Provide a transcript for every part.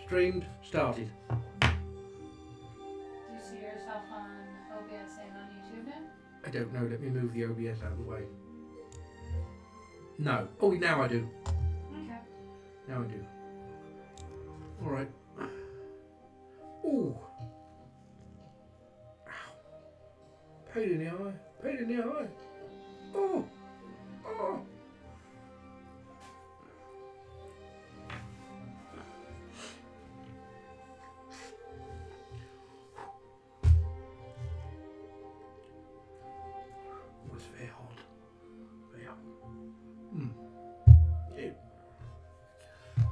Streamed, started. Do you see yourself on OBS and on YouTube now? I don't know, let me move the OBS out of the way. No. Oh, now I do. Okay. Now I do. Alright. Ooh. Ow. Pain in the eye. Pain in the eye. Oh. Oh. It was very hot. Very hot. Yeah.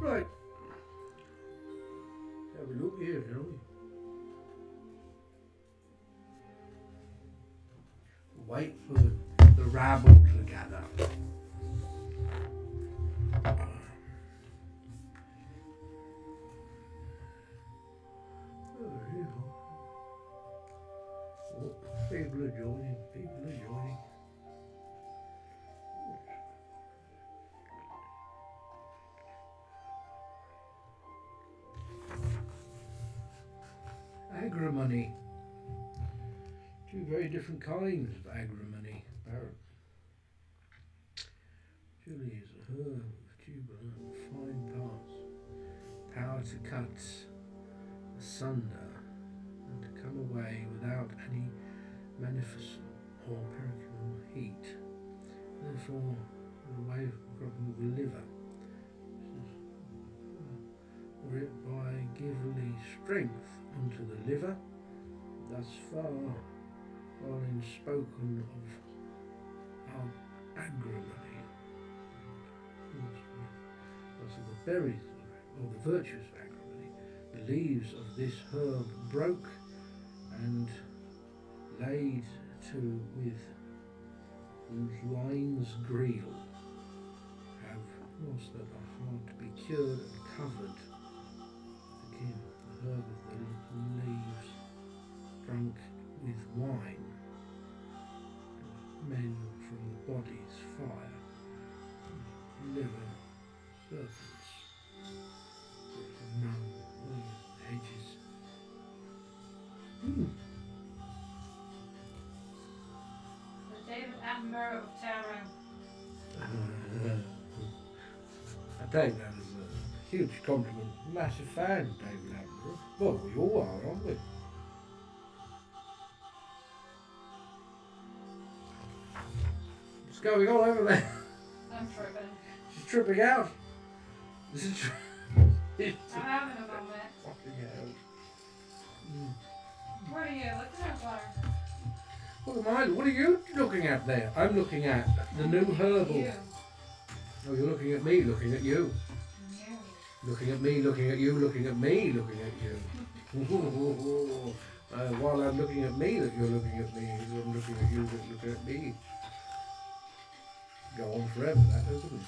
Right. Have a look here, shall we? Wait for the rabble to gather. Oh, here. Oh, people are joining. People are joining. Agrimony. Two very different kinds of agrimony. Chili is a herb of tubular and fine parts. Power to cut asunder and to come away without any manifestation or pericular heat. Therefore, away from the liver. Or it by gively strength unto the liver. Thus far, while in spoken of agrimony, thus of the berries or the virtues of agrimony, the leaves of this herb broke and laid to with whose wines greel have whilst that are hard to be cured and covered. Again, the herb of the leaves drunk with wine, men from the body's fire, liver, serpents, none hedges. The David Attenborough of tarot. I take that as a huge compliment. Massive fan of David Attenborough. Well, we all are, aren't we? What's going on over there? I'm tripping. She's tripping out. This is I'm having a moment. fucking hell. What are you looking at, Blair? What am I? What are you looking at there? I'm looking at the new herbal. You. Oh, you're looking at me, looking at you. You. Looking at me, looking at you, looking at me, looking at you. While I'm looking at me, that you're looking at me. I'm looking at you, that looking at me. Go on forever, that doesn't it?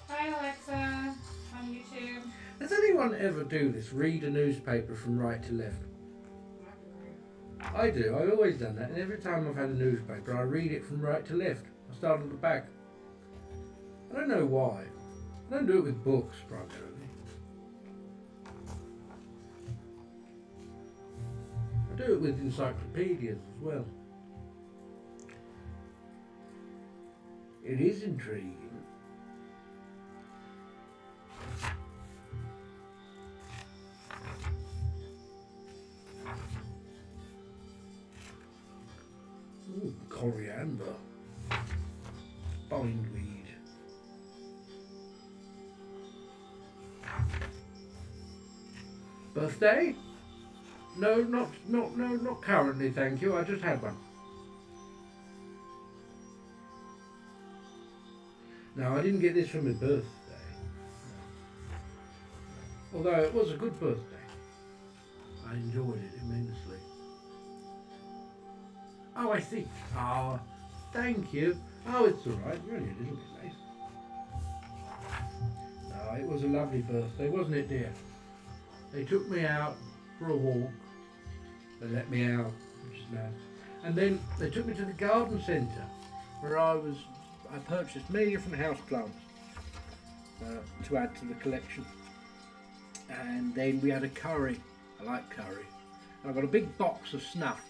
Hi, Alexa. On YouTube. Does anyone ever do this? Read a newspaper from right to left? I do. I've always done that. And every time I've had a newspaper, I read it from right to left. I start at the back. I don't know why. I don't do it with books, primarily. I do it with encyclopedias as well. It is intriguing. Ooh, coriander. Bindweed. Birthday? No, not currently, thank you. I just had one. No, I didn't get this for my birthday. Although it was a good birthday. I enjoyed it immensely. Oh, I see. Ah, thank you. Oh, it's alright. You're only a little bit late. No, it was a lovely birthday, wasn't it, dear? They took me out for a walk. They let me out, which is nice. And then they took me to the garden centre, where I purchased many different house plants to add to the collection. And then we had a curry. I like curry. And I got a big box of snuff.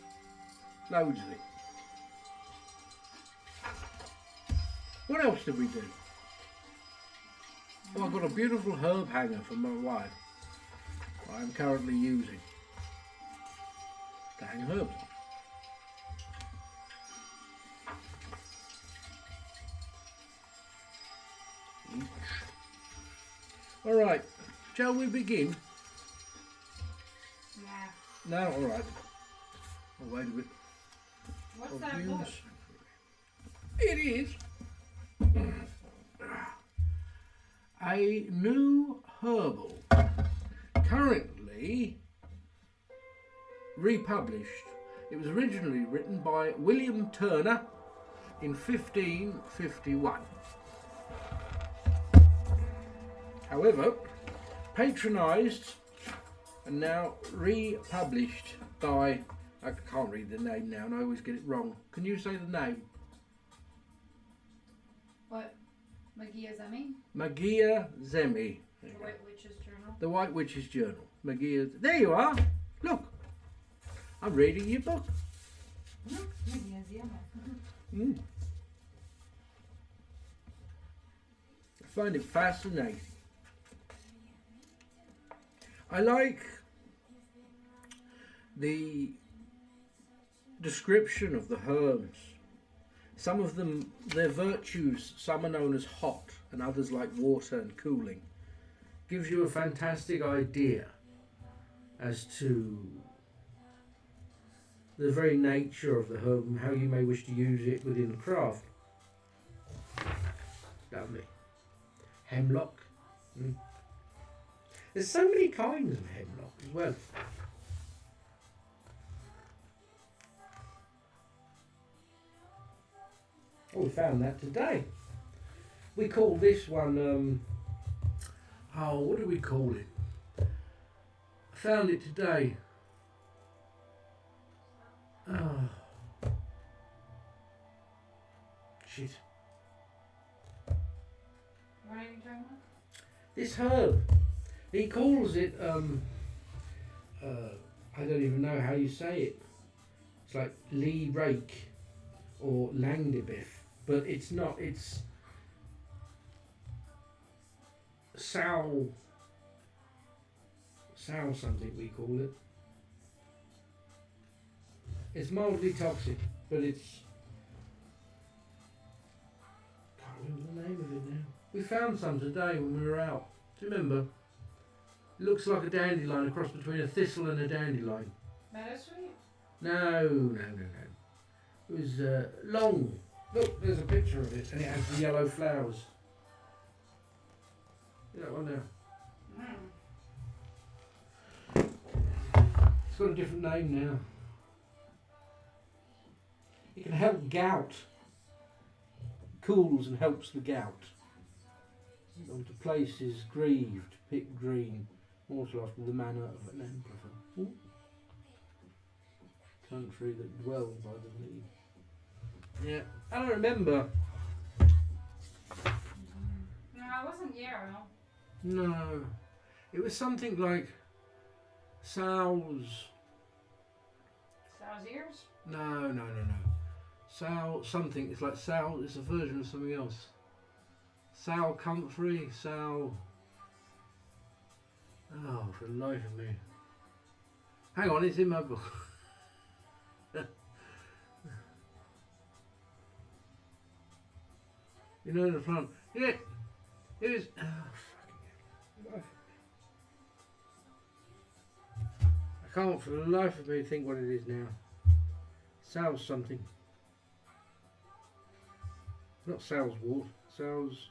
Loads of it. What else did we do? Oh, I got a beautiful herb hanger from my wife. I'm currently using to hang herbs on. Alright, shall we begin? Nah. No, alright. Oh, wait a bit. What's that book? It is a new herbal, currently republished. It was originally written by William Turner in 1551. However, patronised and now republished by, I can't read the name now and I always get it wrong. Can you say the name? What? Magia Zemi? Magia Zemi. The White Witch's Journal? The White Witch's Journal. Magia. There you are. Look. I'm reading your book. Look, Magia Zemi. Mm. I find it fascinating. I like the description of the herbs. Some of them, their virtues, some are known as hot and others like water and cooling. Gives you a fantastic idea as to the very nature of the herb and how you may wish to use it within the craft. Lovely. Hemlock. Mm. There's so many kinds of hemlock as well. Oh, we found that today. We call this one, oh, what do we call it? I found it today. Oh. Shit. What are you talking about? This herb. He calls it, I don't even know how you say it. It's like Lee Rake or Langdebif, but it's not, it's Sal something we call it. It's mildly toxic, but it's, can't remember the name of it now. We found some today when we were out. Do you remember? It looks like a dandelion, a cross between a thistle and a dandelion. Meadowsweet? No. It was long. Look, there's a picture of it, and it has the yellow flowers. See that one now? It's got a different name now. It can help gout. Cools and helps the gout. On to places grieved, pick green, also after the manner of an emperor. Ooh. Country that dwells by the Lee. Yeah, I don't remember. No, it wasn't yarrow. No, it was something like Sal's. Sow's ears? No. Sal something. It's like Sal. It's a version of something else. Sal Comfrey. Sal. Oh, for the life of me. Hang on, it's in my book. You know the plant. Yeah, it was. Oh, fucking hell. I can't for the life of me think what it is now. Sal's something. Not Sal's wart. Sal's.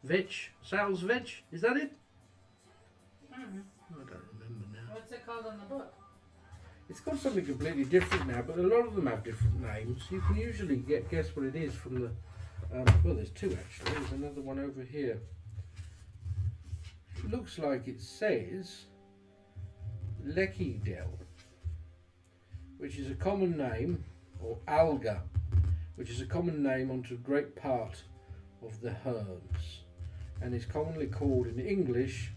Vetch. Sal's vetch. Is that it? Mm-hmm. I don't remember now. What's it called in the book? It's got something completely different now, but a lot of them have different names. You can usually guess what it is from the. Well, there's two actually. There's another one over here. It looks like it says Leckydell, which is a common name, or alga, which is a common name unto a great part of the herbs, and is commonly called in English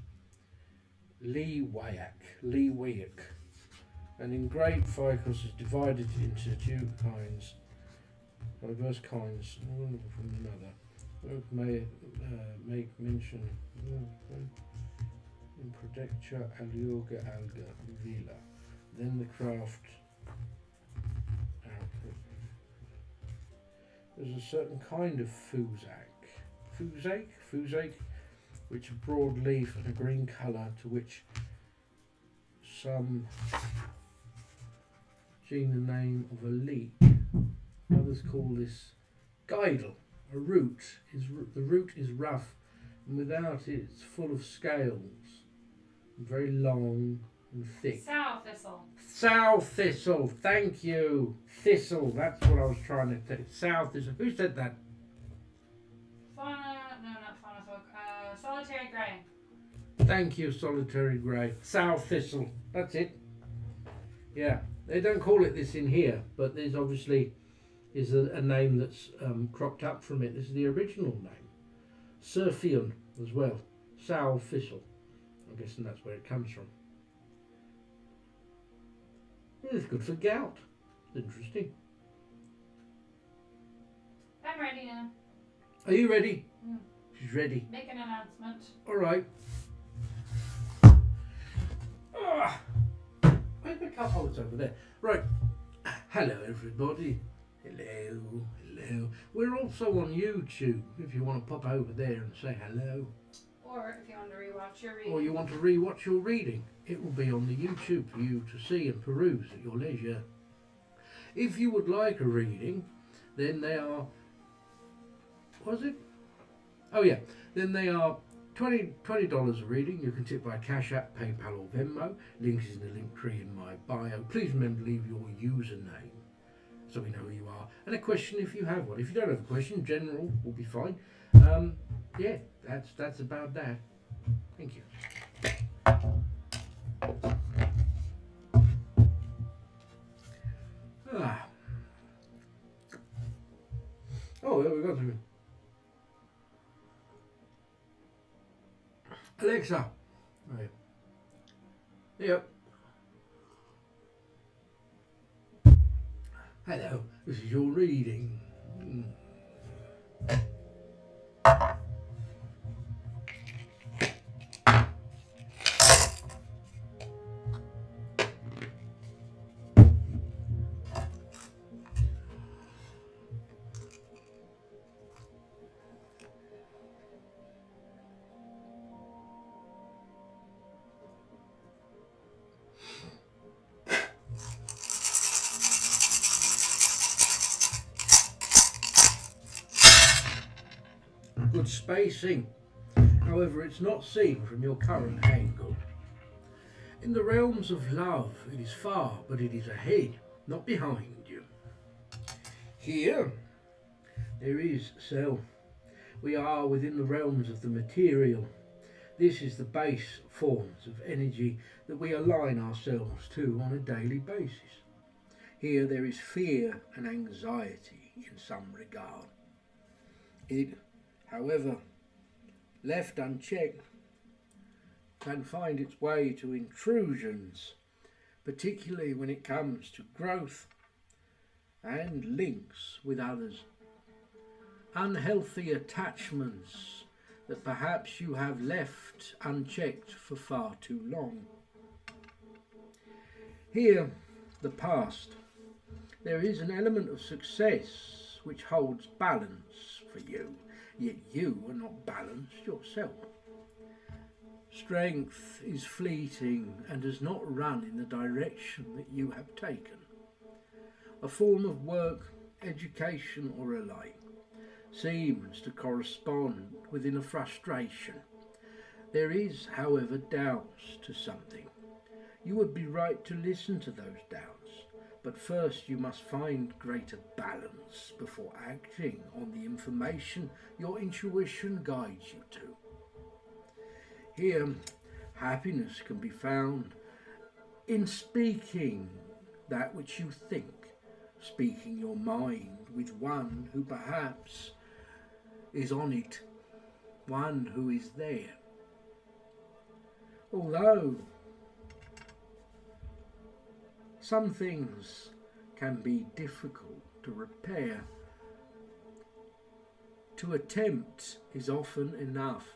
leewayak, and in great ficus is divided into two kinds, diverse kinds, one from another. Both may make mention in Prodectia alioga alga vila. Then the craft output. There's a certain kind of fusake, which a broad leaf and a green colour, to which some gene the name of a leek. Others call this guidle. A root is the root is rough, and without it, it's full of scales, and very long and thick. Sow thistle. Sow thistle. Thank you. Thistle. That's what I was trying to say. Sow thistle. Who said that? Solitary grey. Thank you, solitary grey. Sow thistle. That's it. Yeah, they don't call it this in here, but there's obviously is a name that's cropped up from it. This is the original name. Surfion as well. Sow thistle. I'm guessing that's where it comes from. It's good for gout. Interesting. I'm ready now. Are you ready? Mm. She's ready. Make an announcement. All right. Where's my cup? Oh, it's over there. Right. Hello, everybody. Hello. We're also on YouTube. If you want to pop over there and say hello. Or if you want to rewatch your reading. Or you want to rewatch your reading. It will be on the YouTube for you to see and peruse at your leisure. If you would like a reading, then they are... Was it? Oh yeah. Then they are $20 a reading. You can tip by Cash App, PayPal or Venmo. Links is in the link tree in my bio. Please remember to leave your username so we know who you are. And a question if you have one. If you don't have a question, general will be fine. Yeah, that's about that. Thank you. Oh, there we go. Alexa. Right. Yep. Hello, this is your reading. Good spacing. However, it's not seen from your current angle. In the realms of love, it is far, but it is ahead, not behind you. Here, there is self. We are within the realms of the material. This is the base forms of energy that we align ourselves to on a daily basis. Here there is fear and anxiety in some regard. It, however, left unchecked, can find its way to intrusions, particularly when it comes to growth and links with others. Unhealthy attachments that perhaps you have left unchecked for far too long. Here, the past. There is an element of success which holds balance for you, yet you are not balanced yourself. Strength is fleeting and does not run in the direction that you have taken. A form of work, education or alike seems to correspond within a frustration. There is, however, doubts to something. You would be right to listen to those doubts, but first you must find greater balance before acting on the information your intuition guides you to. Here, happiness can be found in speaking that which you think, speaking your mind with one who perhaps is on it, one who is there. Although some things can be difficult to repair, to attempt is often enough.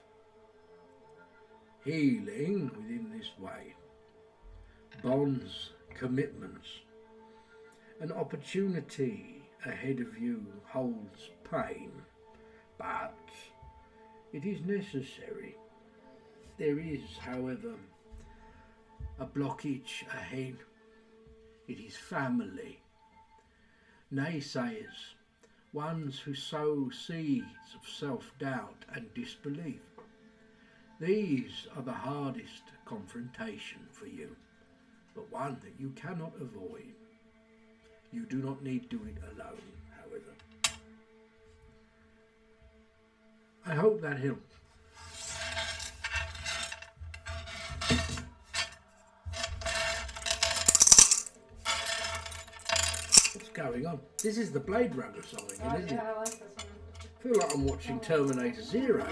Healing within this way, bonds, commitments, an opportunity ahead of you holds pain, but it is necessary. There is, however, a blockage ahead. It is family. Naysayers, ones who sow seeds of self-doubt and disbelief. These are the hardest confrontation for you, but one that you cannot avoid. You do not need to do it alone, however. I hope that helped. What's going on? This is the Blade Runner song again, isn't it? I like this one. I feel like I'm watching Terminator Zero.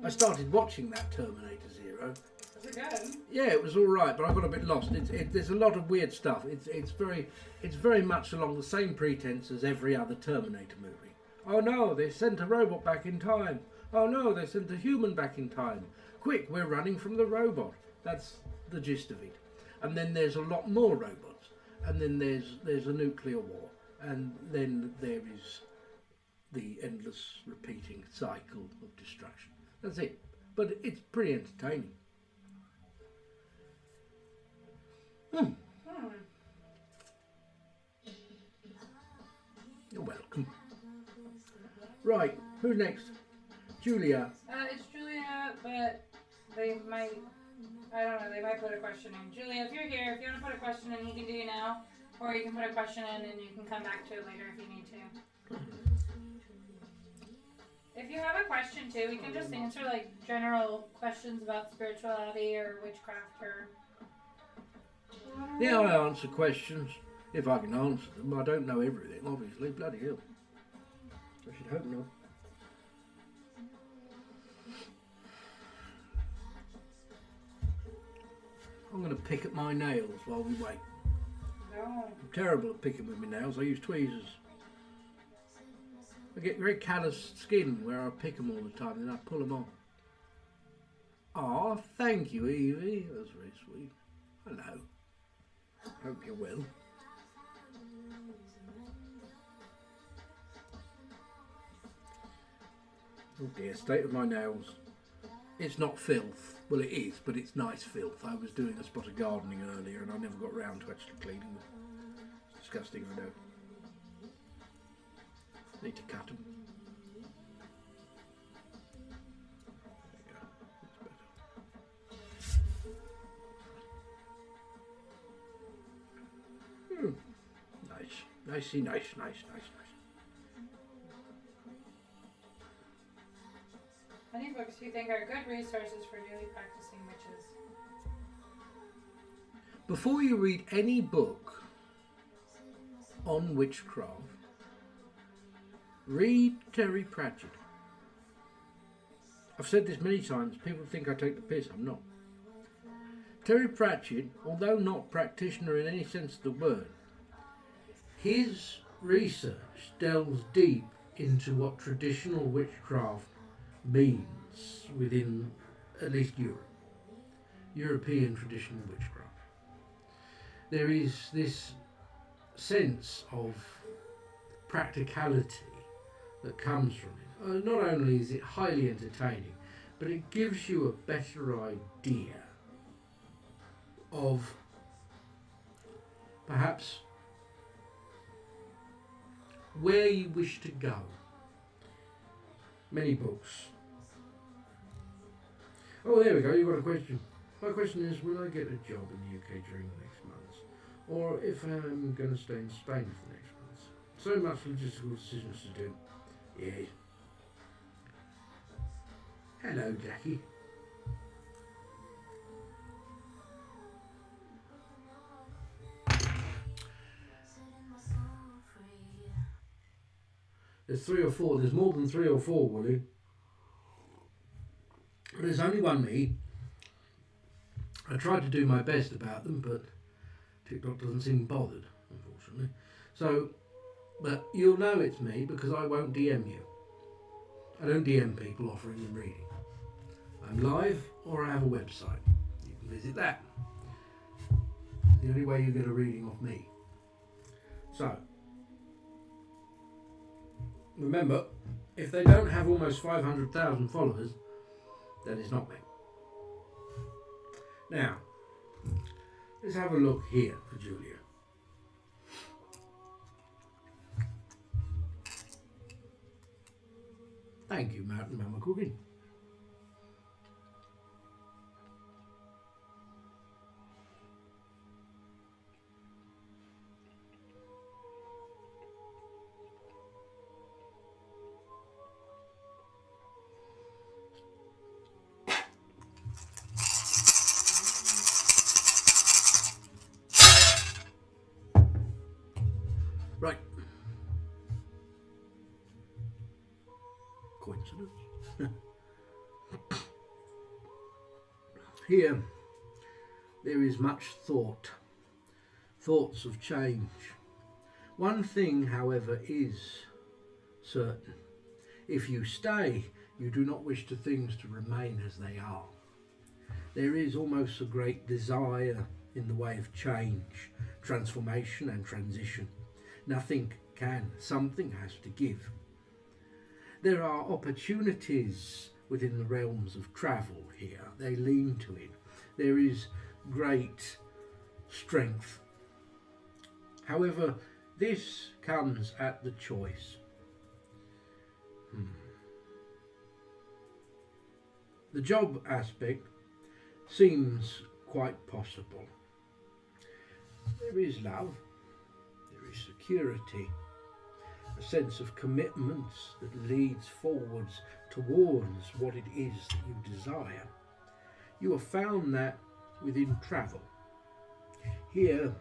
I started watching that Terminator Zero. Is it good? Yeah, it was all right, but I got a bit lost. There's a lot of weird stuff. It's very much along the same pretense as every other Terminator movie. Oh no, they sent a robot back in time. Oh no, they sent a human back in time. Quick, we're running from the robot. That's the gist of it. And then there's a lot more robots. And then there's a nuclear war. And then there is the endless repeating cycle of destruction. That's it. But it's pretty entertaining. You're welcome. Right, who's next? Julia. It's Julia, but they might, I don't know, they might put a question in. Julia, if you're here, if you want to put a question in, you can do it now. Or you can put a question in and you can come back to it later if you need to. If you have a question too, we can just answer like general questions about spirituality or witchcraft or... Yeah, I answer questions if I can answer them. I don't know everything, obviously. Bloody hell. I should hope not. I'm going to pick at my nails while we wait. No. I'm terrible at picking with my nails. I use tweezers. I get very callous skin where I pick them all the time and then I pull them off. Ah, thank you, Evie. That's very sweet. Hello. Hope you're well. Oh dear, state of my nails. It's not filth. Well, it is, but it's nice filth. I was doing a spot of gardening earlier and I never got round to actually cleaning them. It's disgusting, I know. Need to cut them. There you go. That's better. Nice. Nicey, nice. Any books you think are good resources for newly practicing witches? Before you read any book on witchcraft, read Terry Pratchett. I've said this many times, people think I take the piss, I'm not. Terry Pratchett, although not practitioner in any sense of the word, his research delves deep into what traditional witchcraft means within at least Europe. European traditional witchcraft. There is this sense of practicality that comes from it. Not only is it highly entertaining, but it gives you a better idea of perhaps where you wish to go. Many books. Oh, there we go, you've got a question. My question is, will I get a job in the UK during the next months? Or if I'm going to stay in Spain for the next months? So much logistical decisions to do. Yes. Hello, Jackie. There's 3 or 4. There's more than 3 or 4, Willie. There's only one me. I tried to do my best about them, but TikTok doesn't seem bothered, unfortunately. So, but you'll know it's me because I won't DM you. I don't DM people offering them reading. I'm live or I have a website. You can visit that. The only way you get a reading off me. So, remember, if they don't have almost 500,000 followers, then it's not me. Now, let's have a look here for Julia. Thank you, Mountain Mama Cooking. Right. Coincidence? Here, there is much thought, thoughts of change. One thing, however, is certain. If you stay, you do not wish to things to remain as they are. There is almost a great desire in the way of change, transformation and transition. Nothing can, something has to give. There are opportunities within the realms of travel here. They lean to it. There is great strength. However, this comes at the choice. The job aspect seems quite possible. There is love, there is security, a sense of commitment that leads forwards towards what it is that you desire. You have found that within travel. Here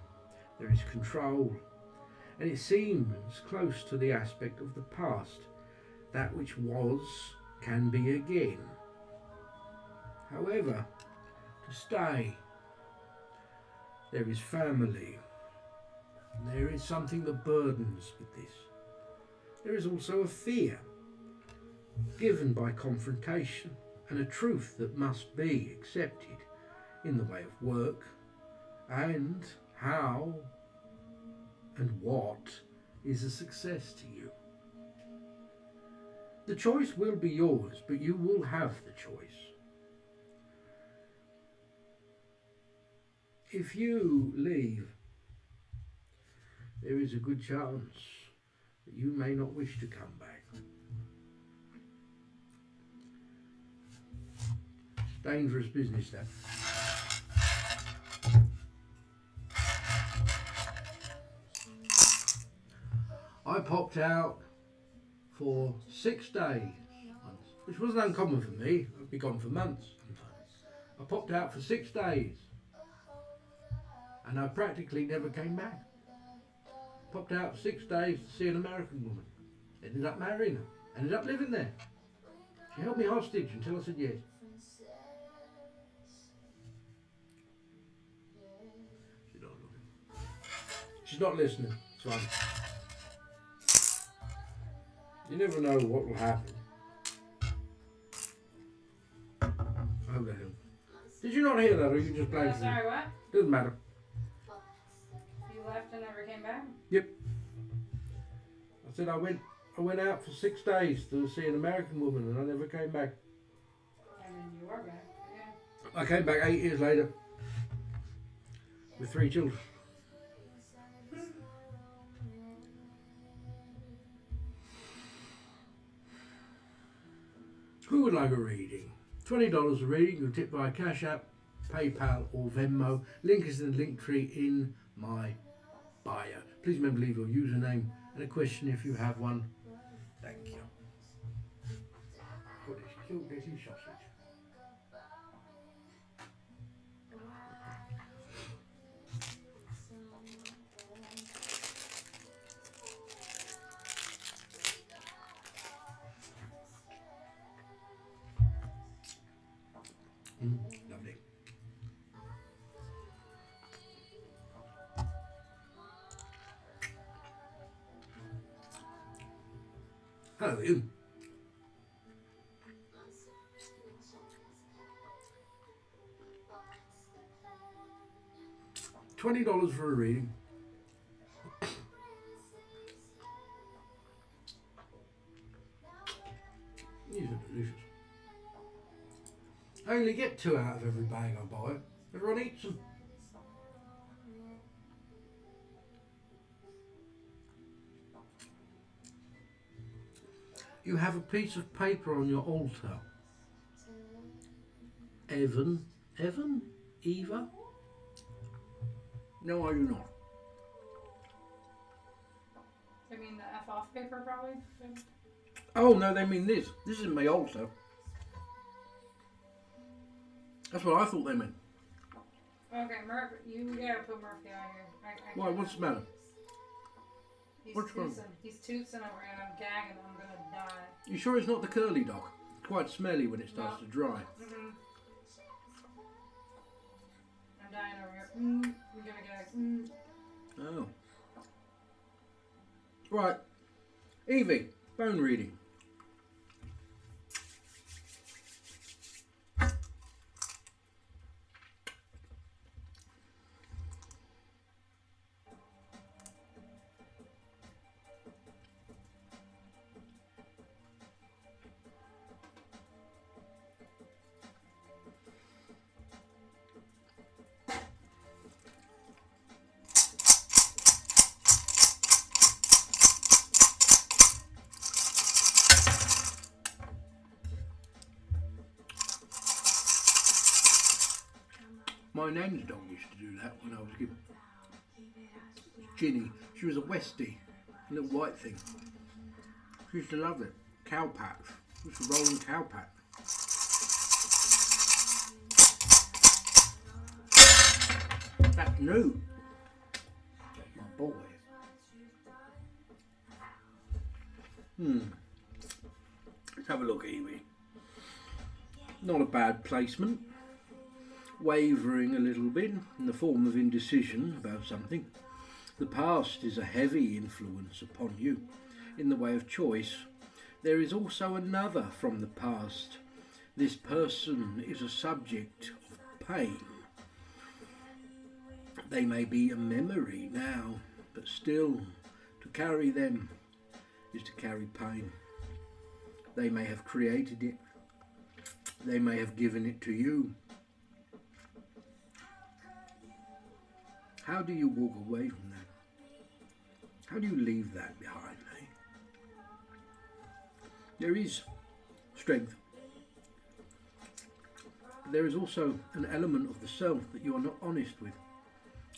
there is control, and it seems close to the aspect of the past. That which was can be again. However, to stay, there is family. There is something that burdens with this. There is also a fear given by confrontation and a truth that must be accepted in the way of work and how and what is a success to you. The choice will be yours, but you will have the choice. If you leave, there is a good chance that you may not wish to come back. Dangerous business, that. I popped out for 6 days once, which wasn't uncommon for me. I'd be gone for months sometimes. I popped out for 6 days and I practically never came back. Popped out for 6 days to see an American woman. Ended up marrying her. Ended up living there. She held me hostage until I said yes. She's not looking. She's not listening. It's fine. You never know what will happen. Oh, the hell. Did you not hear that, or you just blanked? Sorry, what? Doesn't matter. You left and never came back? Yep. I said I went out for 6 days to see an American woman and I never came back. And then you are back, yeah. I came back 8 years later with 3 children. Who would like a reading? $20 a reading. You'll tip via Cash App, PayPal or Venmo. Link is in the link tree in my bio. Please remember to leave your username and a question if you have one. Thank you. Put this cute little sausage. Lovely. Hello, Ian. $20 for a reading. These are delicious. I only get 2 out of every bag I buy. Everyone eats them. You have a piece of paper on your altar. Evan? Eva? No, I do not. I mean the F off paper, probably. Oh no, they mean this. This is my altar. That's what I thought they meant. Okay, Murphy, you gotta put Murphy out here. I Why? What's the matter? He's What's wrong? He's tootsing over and I'm gagging. I'm gonna die. You sure it's not the curly dog? It's quite smelly when it starts to dry. Mm-hmm. I'm dying over here. I'm gonna gag. Oh. Right. Evie, phone reading. My nan's dog used to do that when I was a kid. Ginny, she was a Westie, a little white thing. She used to love it. Cow patch. It was a rolling cow patch. That's new. That's my boy. Let's have a look, Evie. Not a bad placement. Wavering a little bit in the form of indecision about something. The past is a heavy influence upon you in the way of choice. There is also another from the past. This person is a subject of pain. They may be a memory now, but still, to carry them is to carry pain. They may have created it. They may have given it to you. How do you walk away from that? How do you leave that behind, eh? There is strength. But there is also an element of the self that you are not honest with.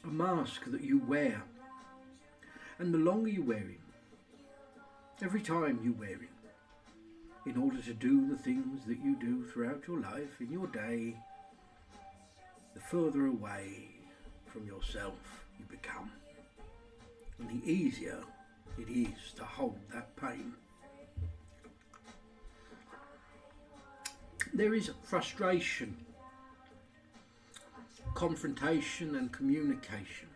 A mask that you wear. And the longer you wear it, every time you wear it, in order to do the things that you do throughout your life, in your day, the further away from yourself you become, and the easier it is to hold that pain. There is frustration, confrontation and communication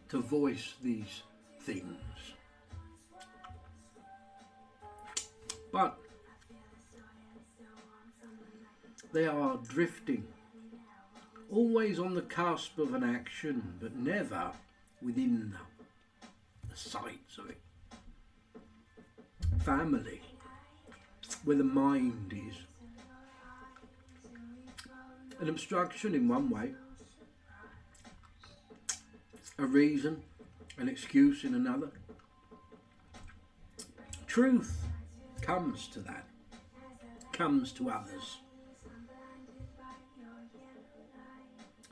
to voice these things. But they are drifting, always on the cusp of an action, but never within the sights of it. Family, where the mind is. An obstruction in one way, a reason, an excuse in another. Truth comes to that, comes to others.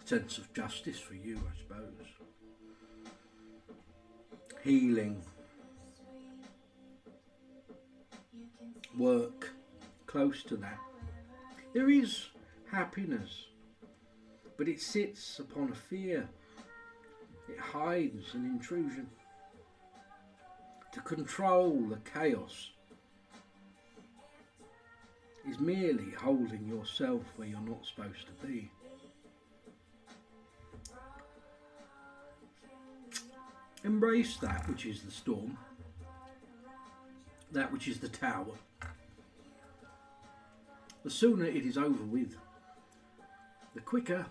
Sense of justice for you, I suppose. Healing. Work close to that. There is happiness, but it sits upon a fear. It hides an intrusion. To control the chaos is merely holding yourself where you're not supposed to be. Embrace that which is the storm, that which is the tower. The sooner it is over with, the quicker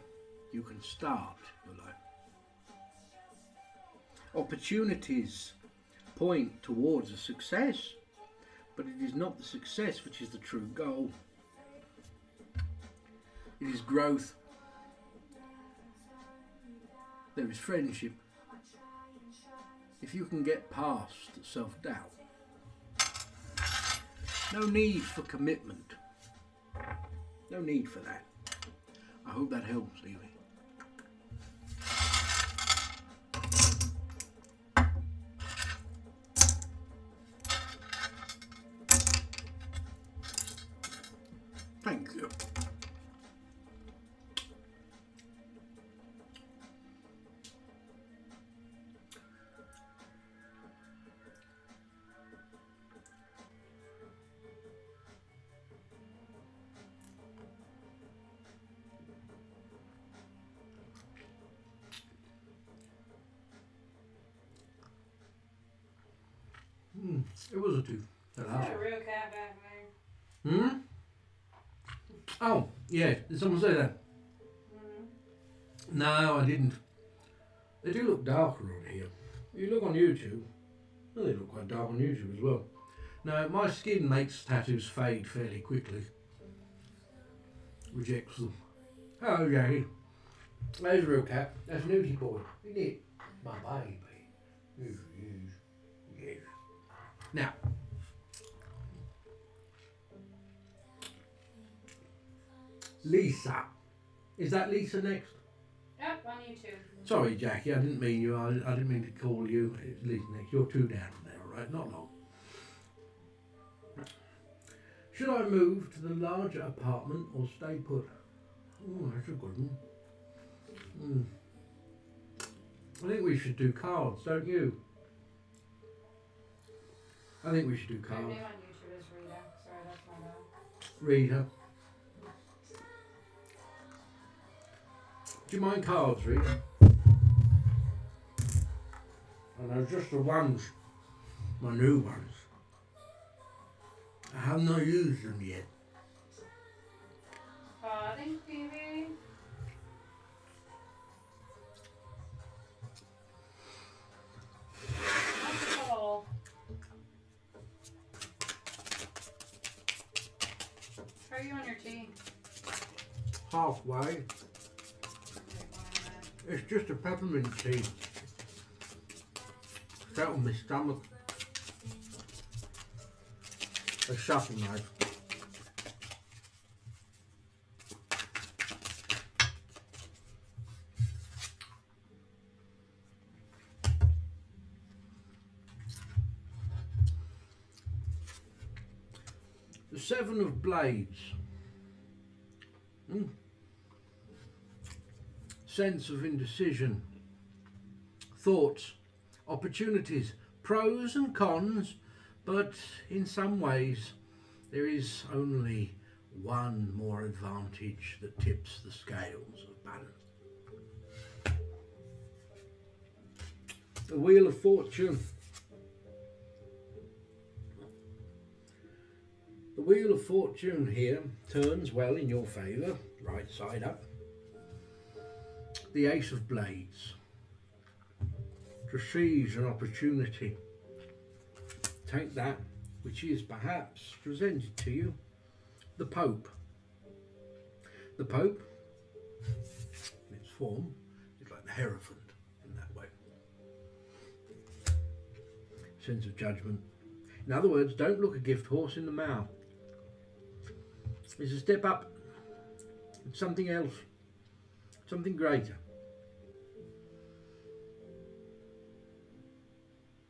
you can start your life. Opportunities point towards a success, but it is not the success which is the true goal. It is growth. There is friendship. If you can get past self-doubt, no need for commitment. No need for that. I hope that helps, Elwynn. Thank you. It was a tooth. Is that a real cat back there? Hmm? Oh, yeah. Did someone say that? Mm-hmm. No, I didn't. They do look darker on here. If you look on YouTube, well, they look quite dark on YouTube as well. No, my skin makes tattoos fade fairly quickly. Rejects them. Oh, Jackie. There's a real cat. That's Newty Boy, isn't it? My baby. Yes, yes, yes. Now, Lisa. Is that Lisa next? Yep, on YouTube. Sorry, Jackie, I didn't mean you. I didn't mean to call you. It's Lisa next. You're two down from there, all right? Not long. Should I move to the larger apartment or stay put? Oh, that's a good one. I think we should do cards, don't you? I think we should do Her cards. name on YouTube is Rita. Sorry, that's my bad. Rita. Do you mind cards, Rita? I know just the ones, my new ones. I have not used them yet. Aw, thanks, baby. That's all. How are you on your tea? Halfway. It's just a peppermint tea. Settle my stomach. A shuffle knife. The Seven of Blades. Sense of indecision. Thoughts, opportunities, pros and cons, but in some ways there is only one more advantage that tips the scales of balance. The Wheel of Fortune. The Wheel of Fortune here turns well in your favour, right side up. The Ace of Blades. To seize an opportunity. Take that which is perhaps presented to you. The Pope. The Pope, in its form, is like the Hierophant in that way. Sense of judgment. In other words, don't look a gift horse in the mouth. It's a step up. It's something else. Something greater.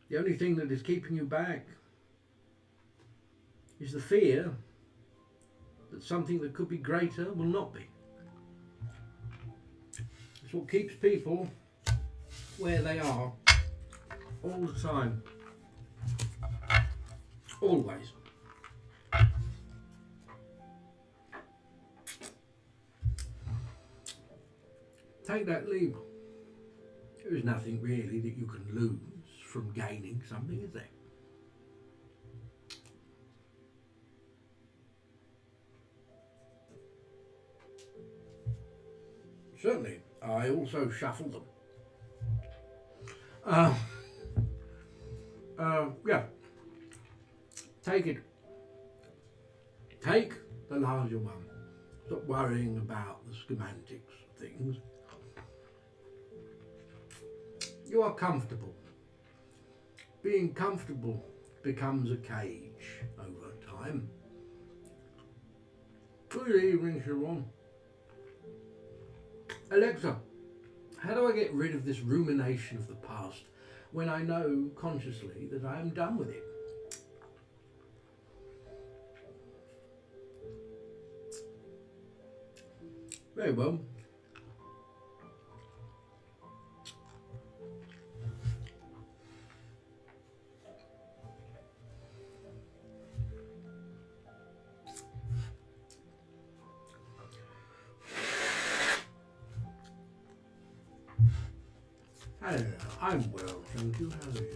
The only thing that is keeping you back is the fear that something that could be greater will not be. It's what keeps people where they are all the time. Always. take that leap. There is nothing really that you can lose from gaining something, is there? Certainly, I also shuffle them. Yeah. Take it. Take the larger one. Stop worrying about the schematics of things. You are comfortable. Being comfortable becomes a cage over time. Good evening, Sharon. Alexa, how do I get rid of this rumination of the past when I know consciously that I am done with it? Very well. Hello, I'm well, thank you. How are you?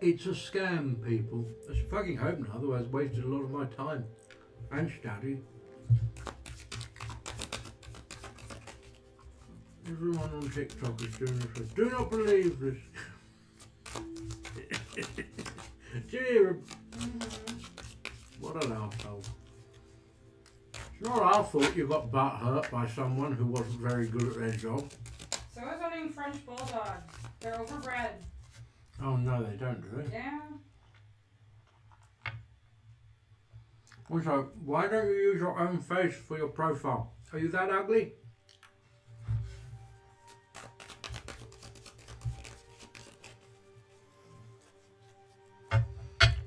It's a scam, people. I should fucking hope not, otherwise I wasted a lot of my time and study. Everyone on TikTok is doing this. Do not believe this. Dear, what an arsehole. It's not our fault you got butt hurt by someone who wasn't very good at their job. So is owning French Bulldogs. They're overbred. Oh no, they don't, do they? Yeah. Also, why don't you use your own face for your profile? Are you that ugly?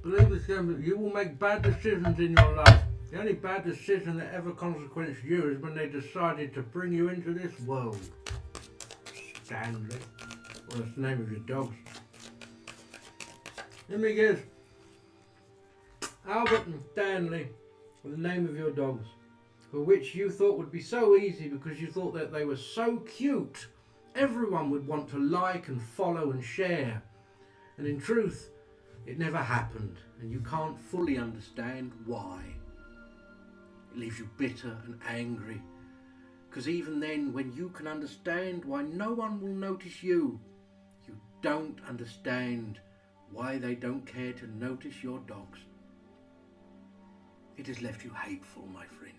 Believe this, you will make bad decisions in your life. The only bad decision that ever consequenced you is when they decided to bring you into this world. Stanley. Well, that's the name of your dogs. Let me guess. Albert and Stanley were the name of your dogs, for which you thought would be so easy because you thought that they were so cute. Everyone would want to like and follow and share. And in truth, it never happened, and you can't fully understand why. It leaves you bitter and angry, because even then, when you can understand why no one will notice you, you don't understand why they don't care to notice your dogs. It has left you hateful, my friend.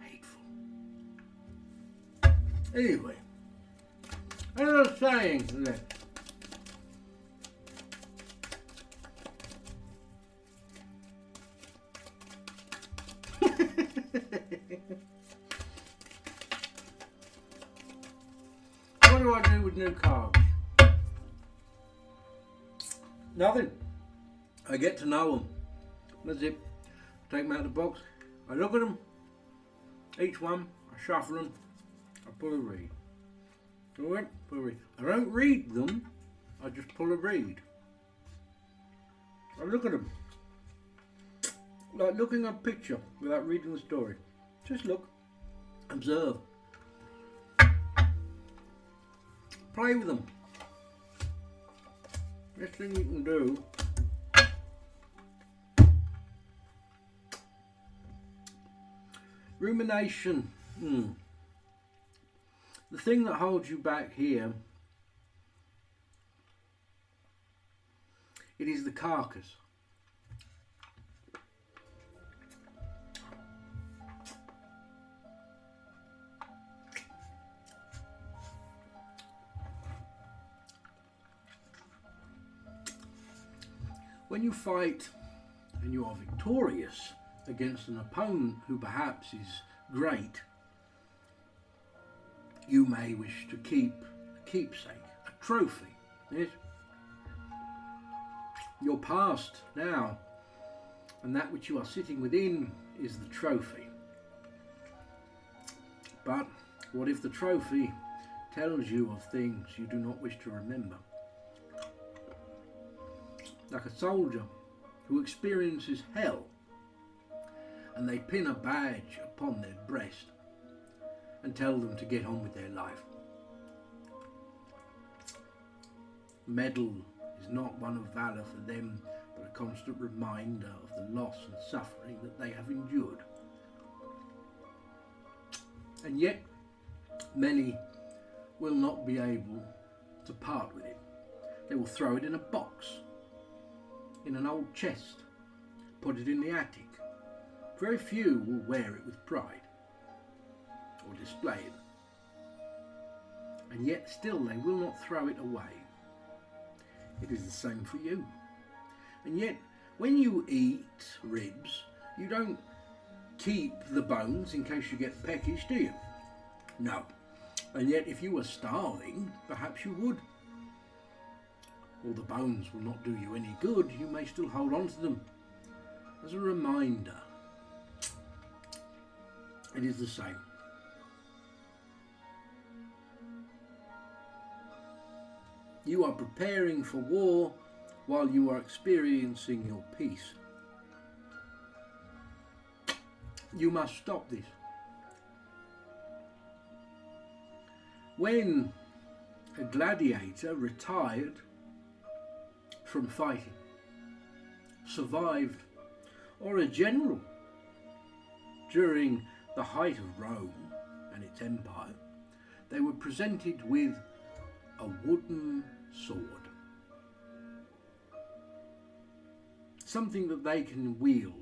Hateful. Anyway, as I was saying, what do I do with new cards? Nothing. I get to know them. That's it. Take them out of the box. I look at them. Each one. I shuffle them. I pull a reed. Alright? Pull a reed. I don't read them. I just pull a reed. I look at them. Like looking at a picture without reading the story. Just look. Observe. Play with them. Best thing you can do rumination. The thing that holds you back here, it is the carcass. When you fight and you are victorious against an opponent who perhaps is great, you may wish to keep a keepsake, a trophy. Yes? Your past now and that which you are sitting within is the trophy. But what if the trophy tells you of things you do not wish to remember? Like a soldier who experiences hell and they pin a badge upon their breast and tell them to get on with their life. Medal is not one of valour for them, but a constant reminder of the loss and suffering that they have endured. And yet, many will not be able to part with it. They will throw it in a box, in an old chest, put it in the attic. Very few will wear it with pride or display it. And yet still they will not throw it away. It is the same for you. And yet when you eat ribs, you don't keep the bones in case you get peckish, do you? No. And yet if you were starving, perhaps you would. Or the bones will not do you any good, you may still hold on to them as a reminder. It is the same. You are preparing for war while you are experiencing your peace. You must stop this. When a gladiator retired from fighting, survived, or a general during the height of Rome and its empire, they were presented with a wooden sword. Something that they can wield,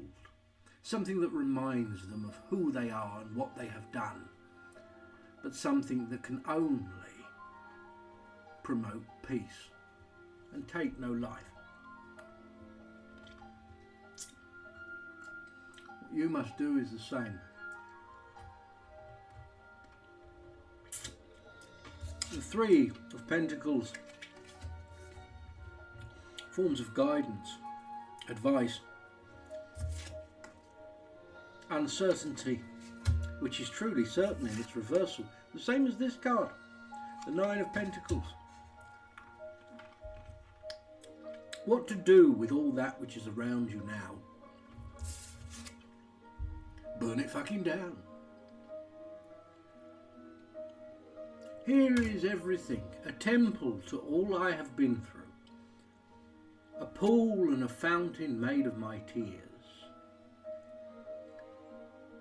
something that reminds them of who they are and what they have done, but something that can only promote peace and take no life. What you must do is the same. The Three of Pentacles, forms of guidance, advice, uncertainty, which is truly certain in its reversal, the same as this card, the Nine of Pentacles. What to do with all that which is around you now? Burn it fucking down. Here is everything, a temple to all I have been through, a pool and a fountain made of my tears,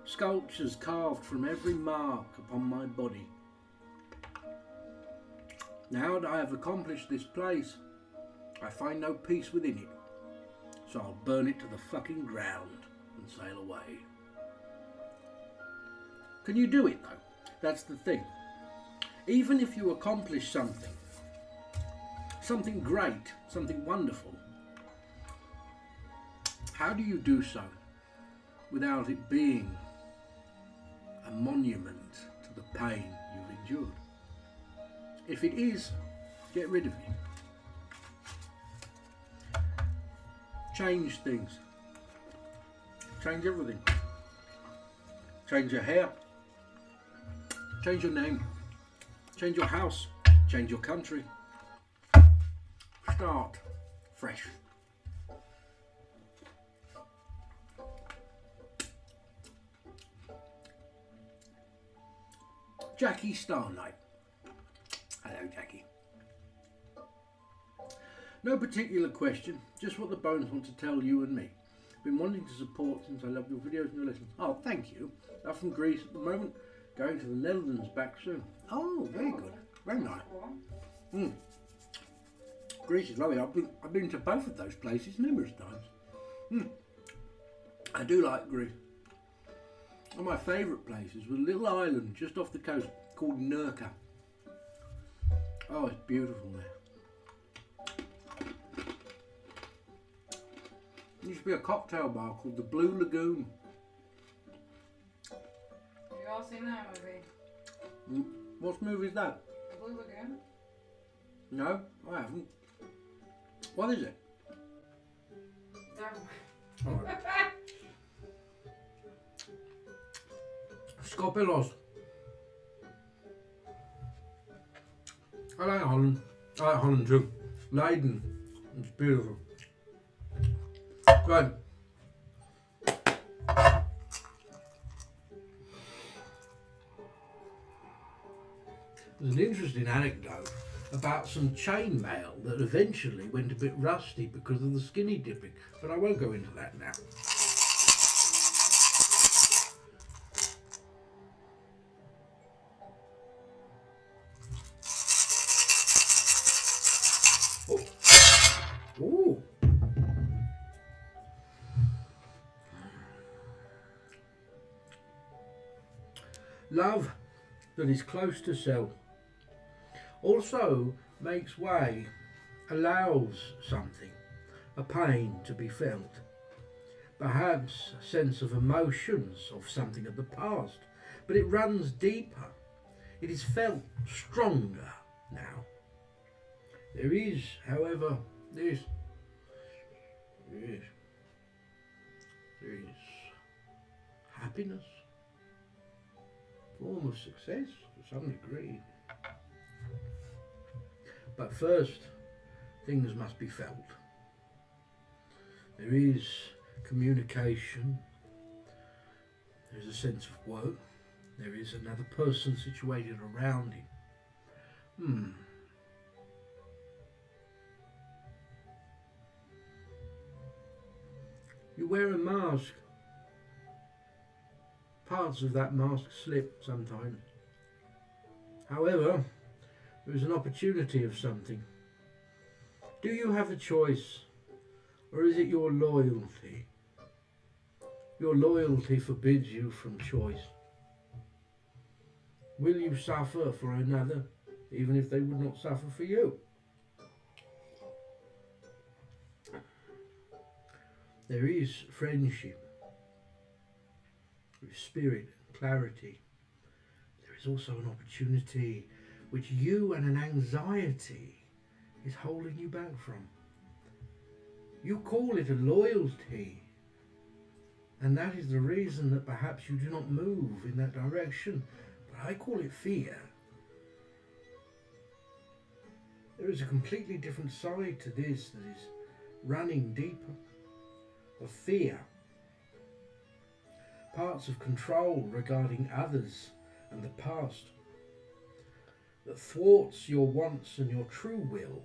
sculptures carved from every mark upon my body. Now that I have accomplished this place, I find no peace within it, so I'll burn it to the fucking ground and sail away. Can you do it though? That's the thing. Even if you accomplish something great, something wonderful, how do you do so without it being a monument to the pain you've endured? If it is, get rid of it. Change things. Change everything. Change your hair. Change your name. Change your house. Change your country. Start fresh. Jackie Starlight. Hello, Jackie. No particular question, just what the bones want to tell you and me. Been wanting to support since I love your videos and your lessons. Oh, thank you. I'm from Greece at the moment, going to the Netherlands back soon. Oh, very good. Very nice. Greece is lovely. I've been to both of those places numerous times. I do like Greece. One of my favourite places was a little island just off the coast called Nurka. Oh, it's beautiful there. There used to be a cocktail bar called the Blue Lagoon. Have you all seen that movie? What movie is that? The Blue Lagoon? No, I haven't. What is it? Never mind. All right. Skopelos. I like Holland. I like Holland too. Leiden. It's beautiful. Great. There's an interesting anecdote about some chainmail that eventually went a bit rusty because of the skinny dipping, but I won't go into that now. Oh. Ooh. Love that is close to self also makes way, allows something, a pain to be felt, perhaps a sense of emotions of something of the past, but it runs deeper. It is felt stronger now. There is, however, there is happiness, form of success to some degree. But first, things must be felt. There is communication, there is a sense of work, there is another person situated around him. You wear a mask. Parts of that mask slip sometimes. However, there is an opportunity of something. Do you have a choice, or is it your loyalty? Your loyalty forbids you from choice. Will you suffer for another, even if they would not suffer for you? There is friendship, there is spirit, clarity. There is also an opportunity which you and an anxiety is holding you back from. You call it a loyalty, and that is the reason that perhaps you do not move in that direction, but I call it fear. There is a completely different side to this that is running deeper, of fear, parts of control regarding others and the past, that thwarts your wants and your true will,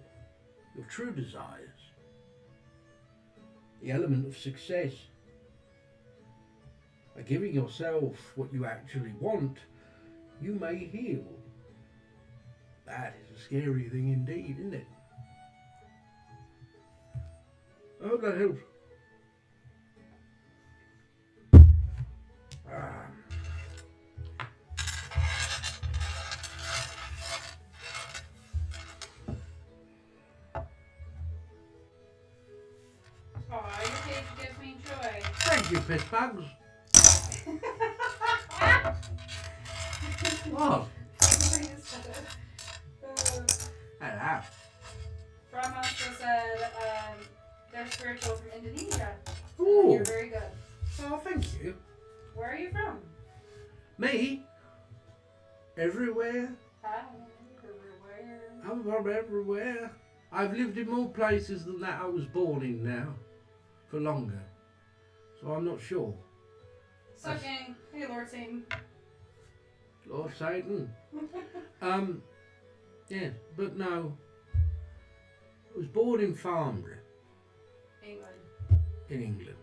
your true desires. The element of success. By giving yourself what you actually want, you may heal. That is a scary thing indeed, isn't it? I hope that helps. Aw, your cake gives me joy. Thank you, piss bugs. What? Hello. From also said they're spiritual from Indonesia. Ooh. You're very good. Oh, thank you. Where are you from? Me? Everywhere. Hi, everywhere. I'm from everywhere. I've lived in more places than that I was born in now. For longer. So I'm not sure. Sucking. Hey, Lord Satan. Lord Satan. Yeah, but no. I was born in Farnborough. England. In England.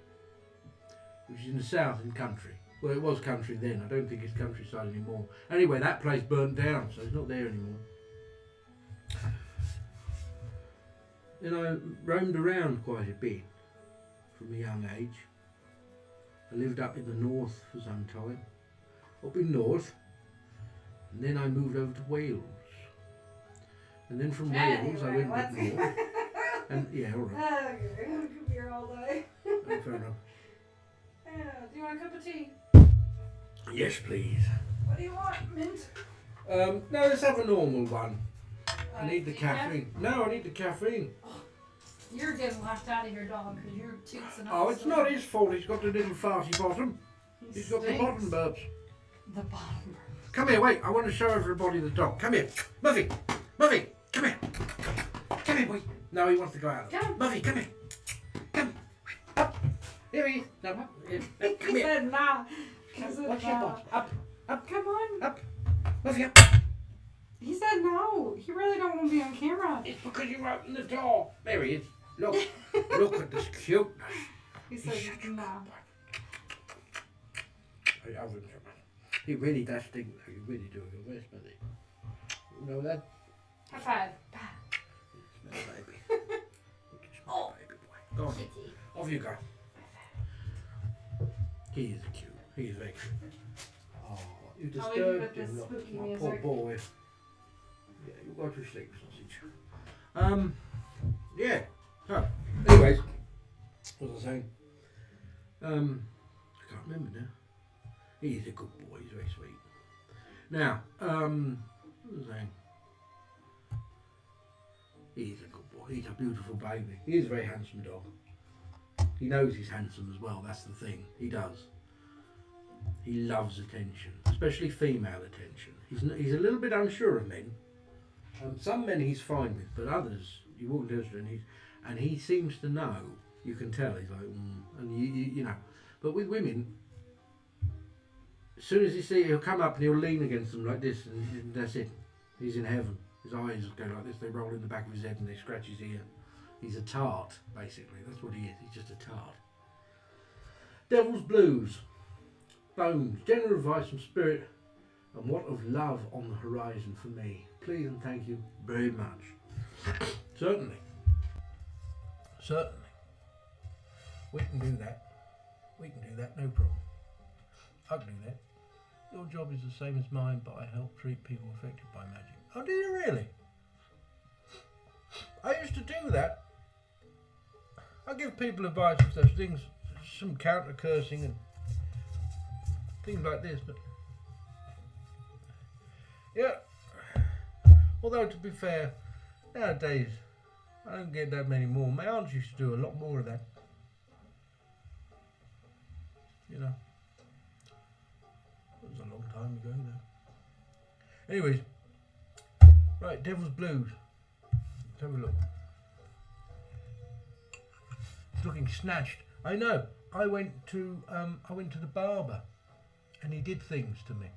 Which is in the south in country. Well, it was country then. I don't think it's countryside anymore. Anyway, that place burnt down, so it's not there anymore. Then I roamed around quite a bit from a young age. I lived up in the north for some time. Up in north. And then I moved over to Wales. And then from Wales I went up north. And yeah, all right. Okay, I could be here all day. Oh, fair enough. Yeah, do you want a cup of tea? Yes, please. What do you want, mint? No, let's have a normal one. I need the decaf? caffeine. No, I need the caffeine. You're getting laughed out of here, dog, because you're toots and Oh, it's not his fault. He's got the little farty bottom. He's got the bottom burps. The bottom. Come here, wait. I want to show everybody the dog. Come here. Muffy. Muffy, come here. Come here, boy. No, he wants to go out. Come. Muffy, come here. Come. Up. Here he is. No, up. Here. No, come He here. said nah. Watch your butt. Up. Up. Come on. Up. Muffy, up. He said no. He really don't want to be on camera. It's because you opened the door. There he is. Look. Look at this cuteness. He said no. I love him so much. He really does stink though. You really do. Your worst, buddy. You know that? High five. Smell baby. You can smell baby boy. Go on. Off you go. He is cute. He is very cute. Oh, you I'll leave you with disturbed this him. Look, spooky my music. poor boy. Yeah, you go to sleep, sausage. Yeah. So, anyways, what was I saying? I can't remember now. He's a good boy. He's very sweet. Now, what was I saying? He's a good boy. He's a beautiful baby. He is a very handsome dog. He knows he's handsome as well. That's the thing. He does. He loves attention, especially female attention. He's a little bit unsure of men. Some men he's fine with, but others you walk into and he seems to know. You can tell he's like, and you know. But with women, as soon as you see, he'll come up and he'll lean against them like this, and that's it. He's in heaven. His eyes go like this. They roll in the back of his head and they scratch his ear. He's a tart, basically. That's what he is. He's just a tart. Devil's Blues. Bones. General advice from Spirit. And what of love on the horizon for me? Please and thank you very much. Certainly. Certainly. We can do that. We can do that, no problem. I can do that. Your job is the same as mine, but I help treat people affected by magic. Oh, do you really? I used to do that. I give people advice with those things, some counter cursing and things like this, but yeah. Although to be fair, nowadays I don't get that many more. My aunts used to do a lot more of that. You know. It was a long time ago though. Anyways. Right, Devil's Blues. Let's have a look. It's looking snatched. I know. I went to the barber and he did things to me.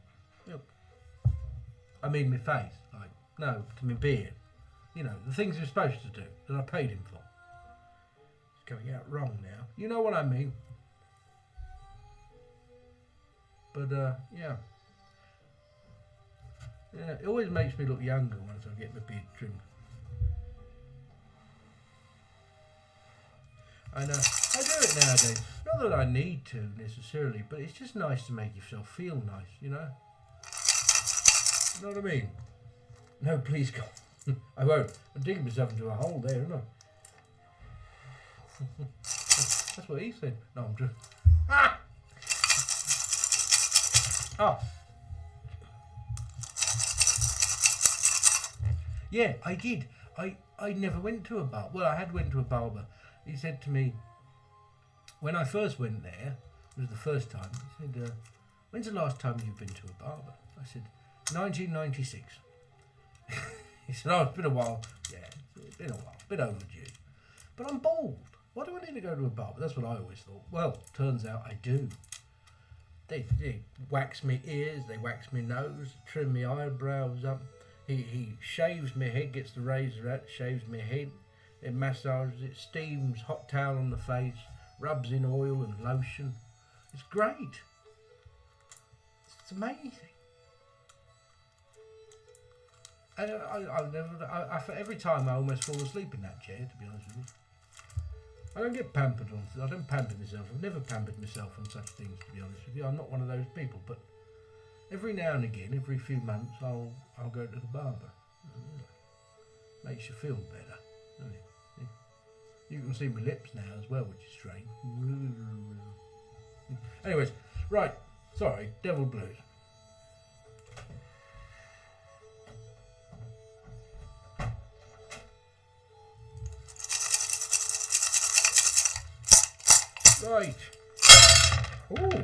Look. I mean my face. Like, no, to my beard. You know, the things you're supposed to do that I paid him for. It's going out wrong now. You know what I mean. But yeah. Yeah, it always makes me look younger once I get my beard trimmed. I know. I do it nowadays. Not that I need to necessarily, but it's just nice to make yourself feel nice, you know? You know what I mean? No, please God. I won't. I'm digging myself into a hole there, aren't I? That's what he said. No, I'm just... Ah! Oh. Yeah, I did. I never went to a barber. Well, I had went to a barber. He said to me, when I first went there, it was the first time, he said, when's the last time you've been to a barber? I said, 1996. He said, oh, it's been a while. Yeah, it's been a while. A bit overdue. But I'm bald. Why do I need to go to a barber? That's what I always thought. Well, turns out I do. They wax me ears, they wax me nose, trim me eyebrows up. He shaves my head, gets the razor out, shaves my head. It massages it, steams, hot towel on the face, rubs in oil and lotion. It's great. It's amazing. And every time I almost fall asleep in that chair, to be honest with you. I don't get pampered on. I don't pamper myself. I've never pampered myself on such things, to be honest with you. I'm not one of those people, but every now and again, every few months, I'll go to the barber. Makes you feel better, doesn't it? You can see my lips now as well, which is strange. Anyways, right. Sorry, Devil Blues. Right. Oh.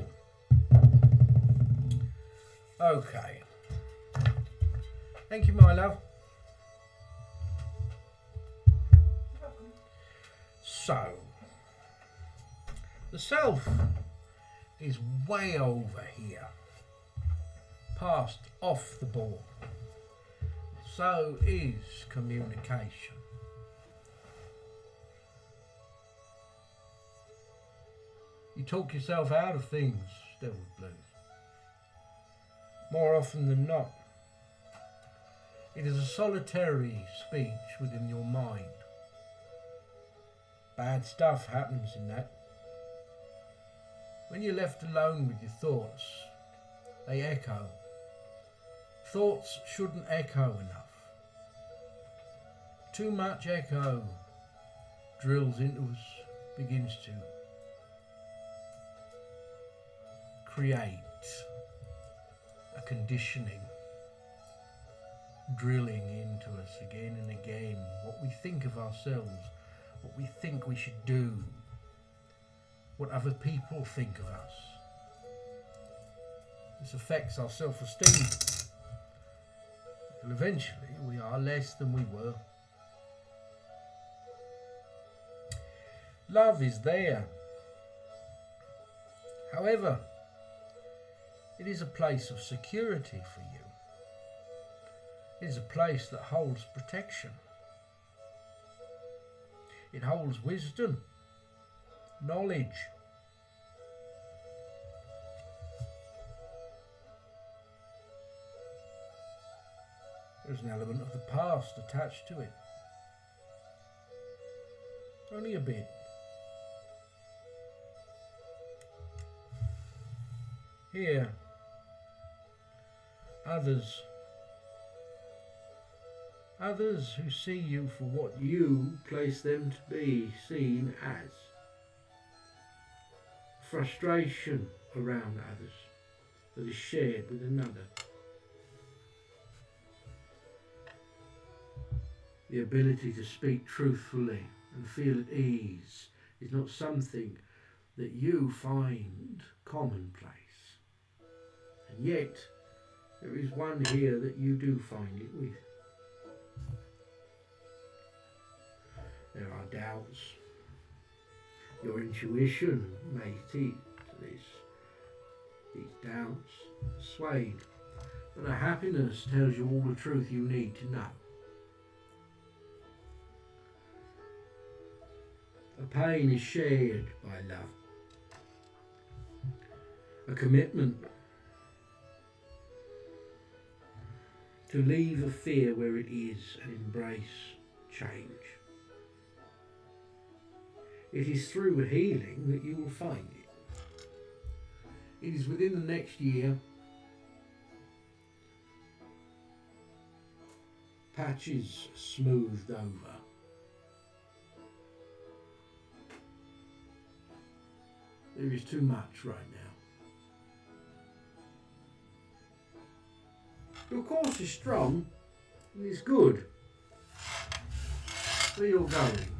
Okay. Thank you, my love. So, the self is way over here, past off the ball. So is communication. You talk yourself out of things, Devil's Blues. More often than not, it is a solitary speech within your mind. Bad stuff happens in that. When you're left alone with your thoughts, they echo. Thoughts shouldn't echo enough. Too much echo drills into us, begins to create a conditioning, drilling into us again and again what we think of ourselves, what we think we should do, what other people think of us. This affects our self-esteem. And eventually we are less than we were. Love is there. However, it is a place of security for you. It is a place that holds protection. It holds wisdom, knowledge. There's an element of the past attached to it. Only a bit. Here, others who see you for what you place them to be seen as. Frustration around others that is shared with another. The ability to speak truthfully and feel at ease is not something that you find commonplace. And yet, there is one here that you do find it with. There are doubts. Your intuition may teach these doubts swayed, but a happiness tells you all the truth you need to know. A pain is shared by love. A commitment to leave a fear where it is and embrace change. It is through healing that you will find it. It is within the next year. Patches smoothed over. There is too much right now. Your course is strong and is good. Where you're going.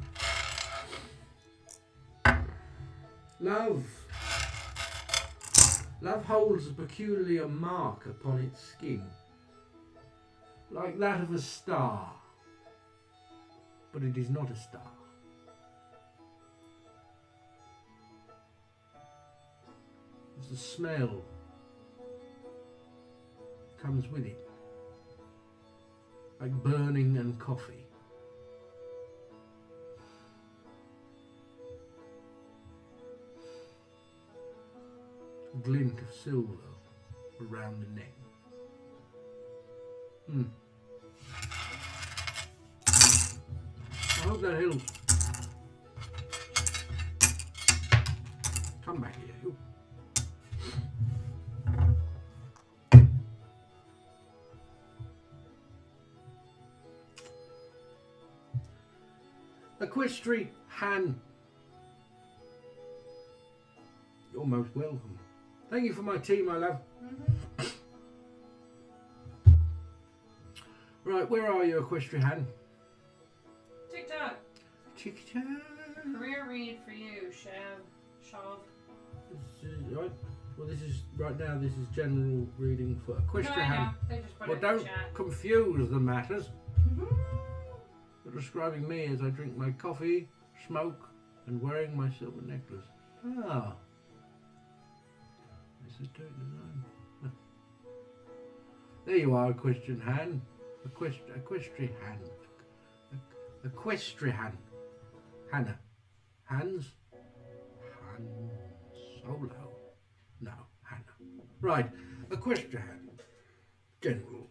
Love holds a peculiar mark upon its skin, like that of a star, but it is not a star. There's a smell comes with it, like burning and coffee. A glint of silver around the neck. I hope that helps. Come back here, you. Equestrian Han. You're most welcome. Thank you for my tea, my love. Right, where are you, Equestrian Han? TikTok. TikTok. Career read for you, Shav. Right. Well, this is right now. This is general reading for No, I equestrian. know. They just put Well, it in the don't chat. confuse the matters. You're describing me as I drink my coffee, smoke, and wearing my silver necklace. Ah. This is doing design. There you are, equestrian Han. Equestrian Han. Equestrian. Hannah. Hans? Han Solo. No, Hannah. Right, equestrian. General.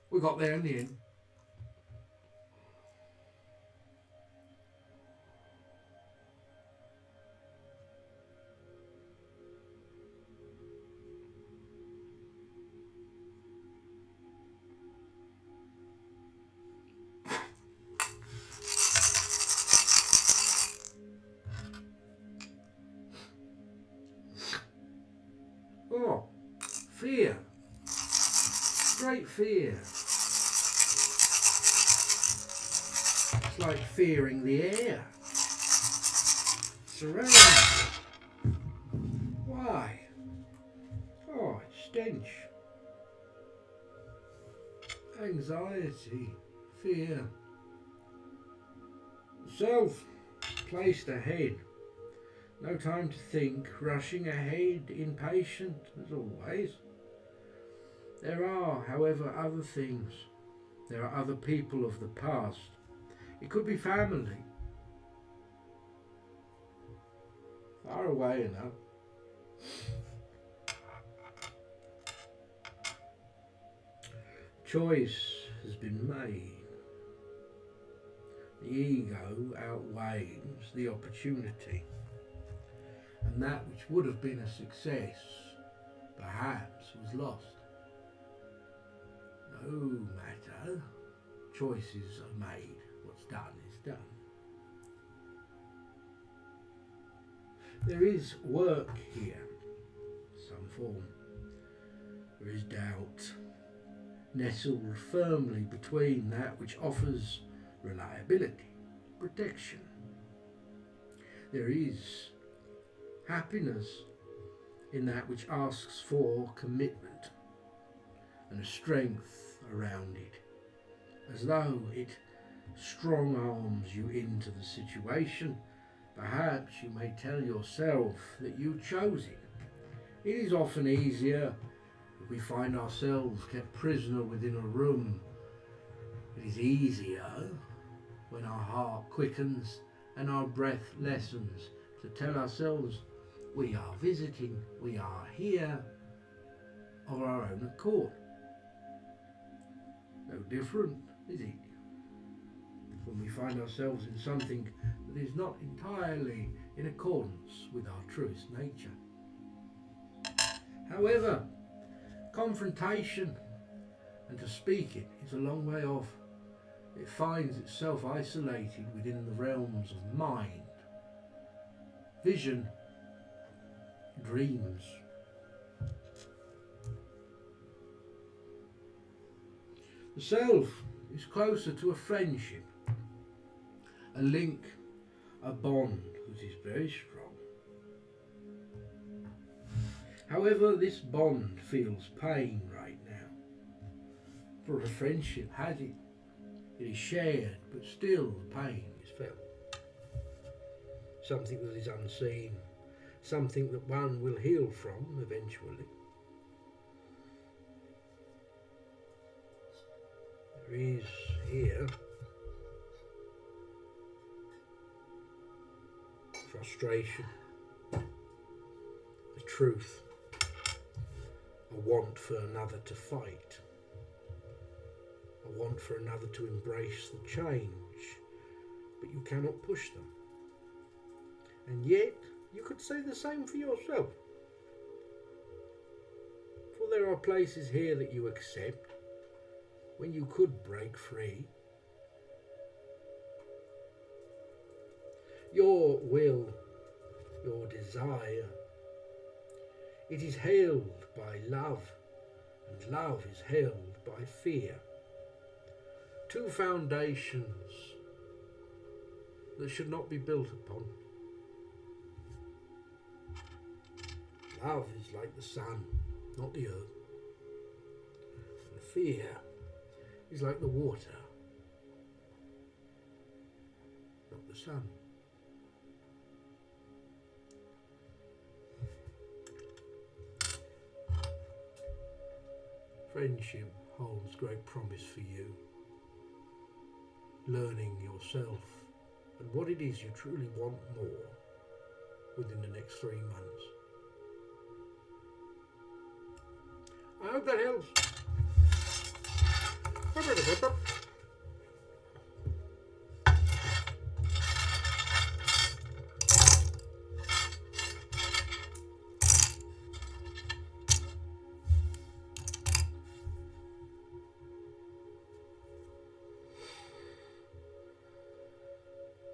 We got there in the end. Oh, fear. Great fear. It's like fearing the air. Surrounded. Why? Oh, it's stench. Anxiety. Fear. Self. Placed ahead. No time to think, rushing ahead, impatient as always. There are, however, other things. There are other people of the past. It could be family. Far away enough. Choice has been made. The ego outweighs the opportunity. And that which would have been a success, perhaps, was lost. No matter, choices are made. What's done is done. There is work here, some form. There is doubt, nestled firmly between that which offers reliability, protection. There is happiness in that which asks for commitment and a strength around it, as though it strong arms you into the situation. Perhaps you may tell yourself that you chose it. It is often easier if we find ourselves kept prisoner within a room. It is easier when our heart quickens and our breath lessens to tell ourselves we are visiting, we are here of our own accord. No different, is it? When we find ourselves in something that is not entirely in accordance with our truest nature. However, confrontation, and to speak it, is a long way off. It finds itself isolated within the realms of mind, vision, dreams. The self is closer to a friendship, a link, a bond that is very strong. However, this bond feels pain right now, for a friendship has it. It is shared, but still the pain is felt. Something that is unseen, something that one will heal from eventually. There is here frustration, the truth, a want for another to fight, a want for another to embrace the change, but you cannot push them. And yet, you could say the same for yourself. For there are places here that you accept when you could break free. Your will, your desire, it is held by love and love is held by fear. Two foundations that should not be built upon. Love is like the sun, not the earth. And fear is like the water, not the sun. Friendship holds great promise for you. Learning yourself and what it is you truly want more within the next 3 months. I hope that helps.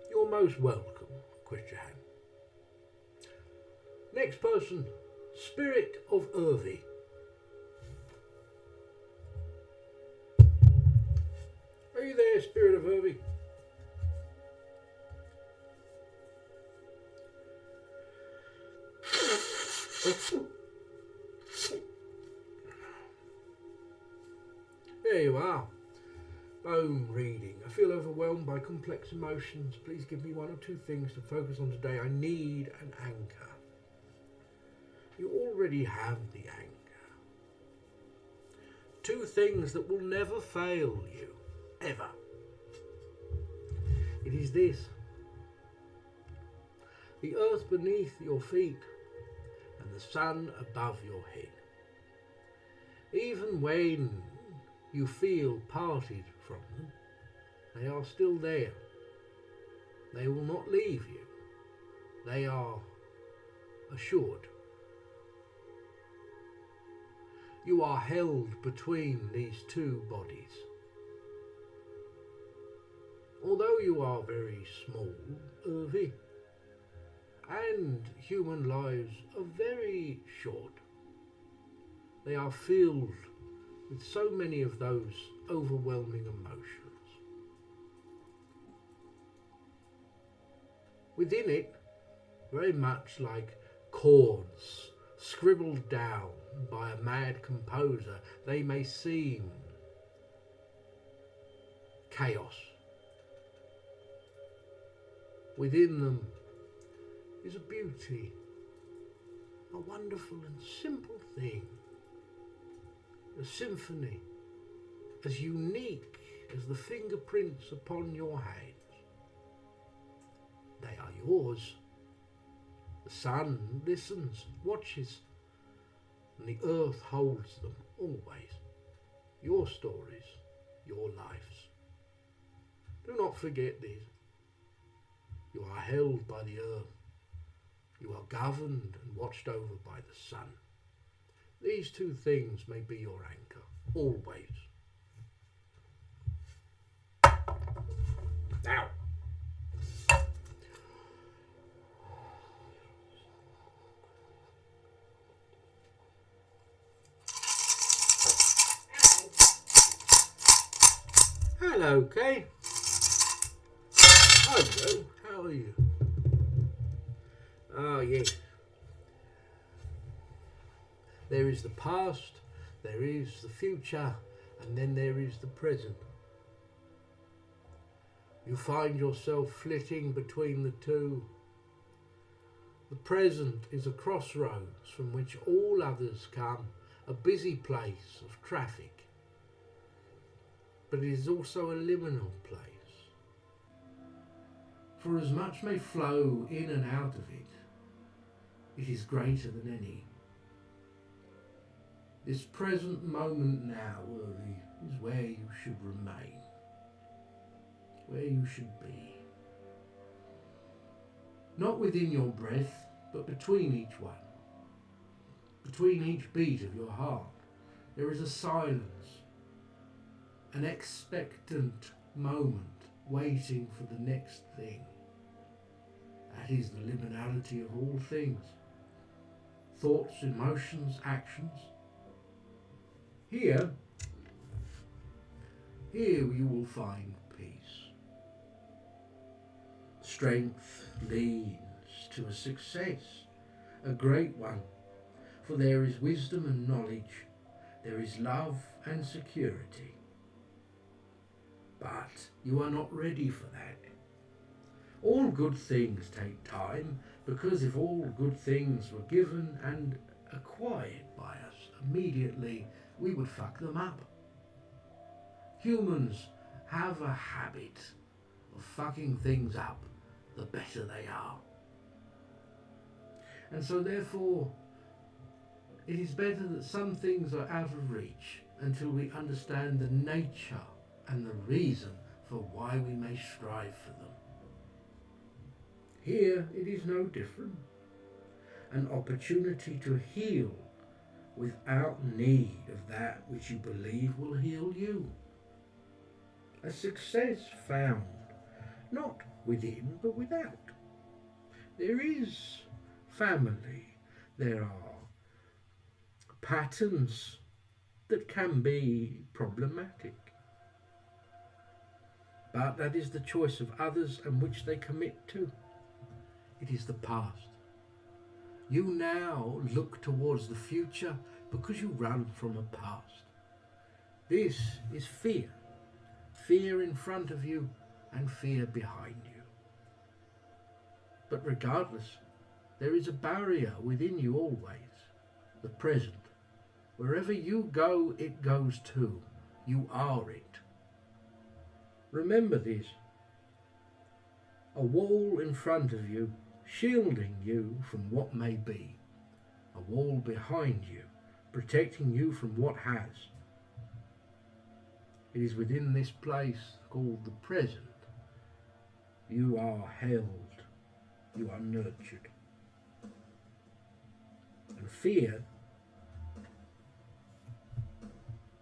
You're most welcome, Christian. Next person, Spirit of Irvi. Are you there, Spirit of Irvi? There you are. Bone reading. I feel overwhelmed by complex emotions. Please give me 1 or 2 things to focus on today. I need an anchor. You already have the anchor. 2 things that will never fail you, ever. It is this: the earth beneath your feet and the sun above your head. Even when you feel parted from them, they are still there. They will not leave you. They are assured. You are held between these 2 bodies. Although you are very small, Irvi, and human lives are very short, they are filled with so many of those overwhelming emotions. Within it, very much like chords scribbled down by a mad composer, they may seem chaos. Within them is a beauty, a wonderful and simple thing, a symphony as unique as the fingerprints upon your hands. They are yours. The sun listens, watches, and the earth holds them always. Your stories, your lives. Do not forget these. You are held by the earth. You are governed and watched over by the sun. These 2 things may be your anchor, always. Now, hello, Kay. Hello, how are you? Oh, yes. There is the past, there is the future, and then there is the present. You find yourself flitting between the 2. The present is a crossroads from which all others come, a busy place of traffic. But it is also a liminal place. For as much may flow in and out of it, it is greater than any. This present moment now, Irvi, is where you should remain, where you should be. Not within your breath, but between each one. Between each beat of your heart, there is a silence, an expectant moment waiting for the next thing. That is the liminality of all things. Thoughts, emotions, actions. Here you will find peace. Strength leads to a success, a great one, for there is wisdom and knowledge, there is love and security. But you are not ready for that. All good things take time, because if all good things were given and acquired by us immediately, we would fuck them up. Humans have a habit of fucking things up the better they are. And so therefore, it is better that some things are out of reach until we understand the nature and the reason for why we may strive for them. Here it is no different. An opportunity to heal without need of that which you believe will heal you. A success found not within but without. There is family, there are patterns that can be problematic. But that is the choice of others and which they commit to. It is the past. You now look towards the future because you run from a past. This is fear. Fear in front of you and fear behind you. But regardless, there is a barrier within you always, the present. Wherever you go, it goes too. You are it. Remember this. A wall in front of you, shielding you from what may be. A wall behind you, protecting you from what has. It is within this place called the present. You are held. You are nurtured. And fear,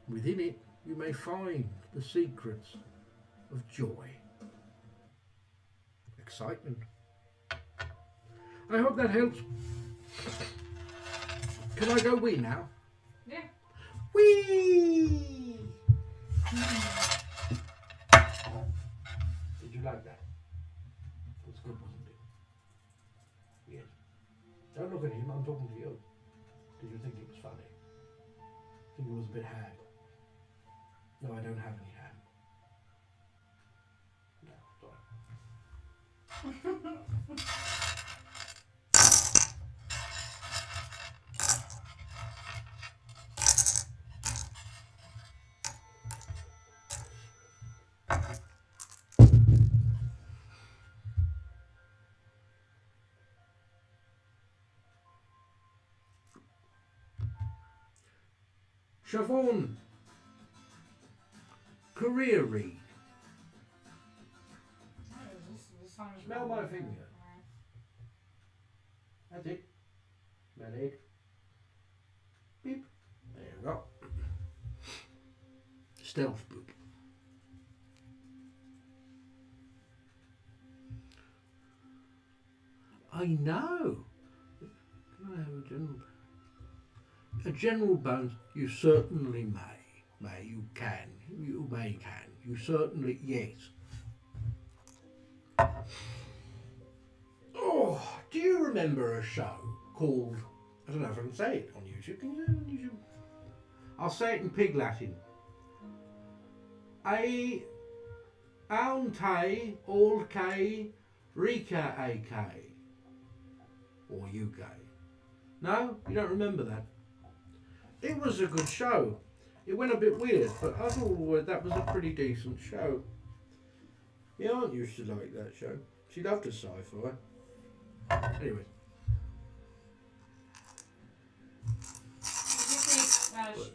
within it you may find the secrets of joy, excitement. I hope that helps. Can I go wee now? Yeah. Wee! Did you like that? It was good, wasn't it? Yes. Don't look at him, I'm talking to you. Did you think it was funny? Think it was a bit hag? No, I don't have any ham. No, sorry. Siobhan, career read. Smell my finger. That's it. Smell it. Beep. There you go. Stealth book. I know. Can I have a general? A general bonus, you certainly may, you can, you certainly, yes. Oh, do you remember a show called, I don't know if I can say it on YouTube, can you say it on YouTube? I'll say it in pig Latin. Aunte Allk Rika AK, or UK. No, you don't remember that? It was a good show. It went a bit weird, but I thought that was a pretty decent show. Yeah, Aunt used to like that show. She loved her sci-fi. Anyway.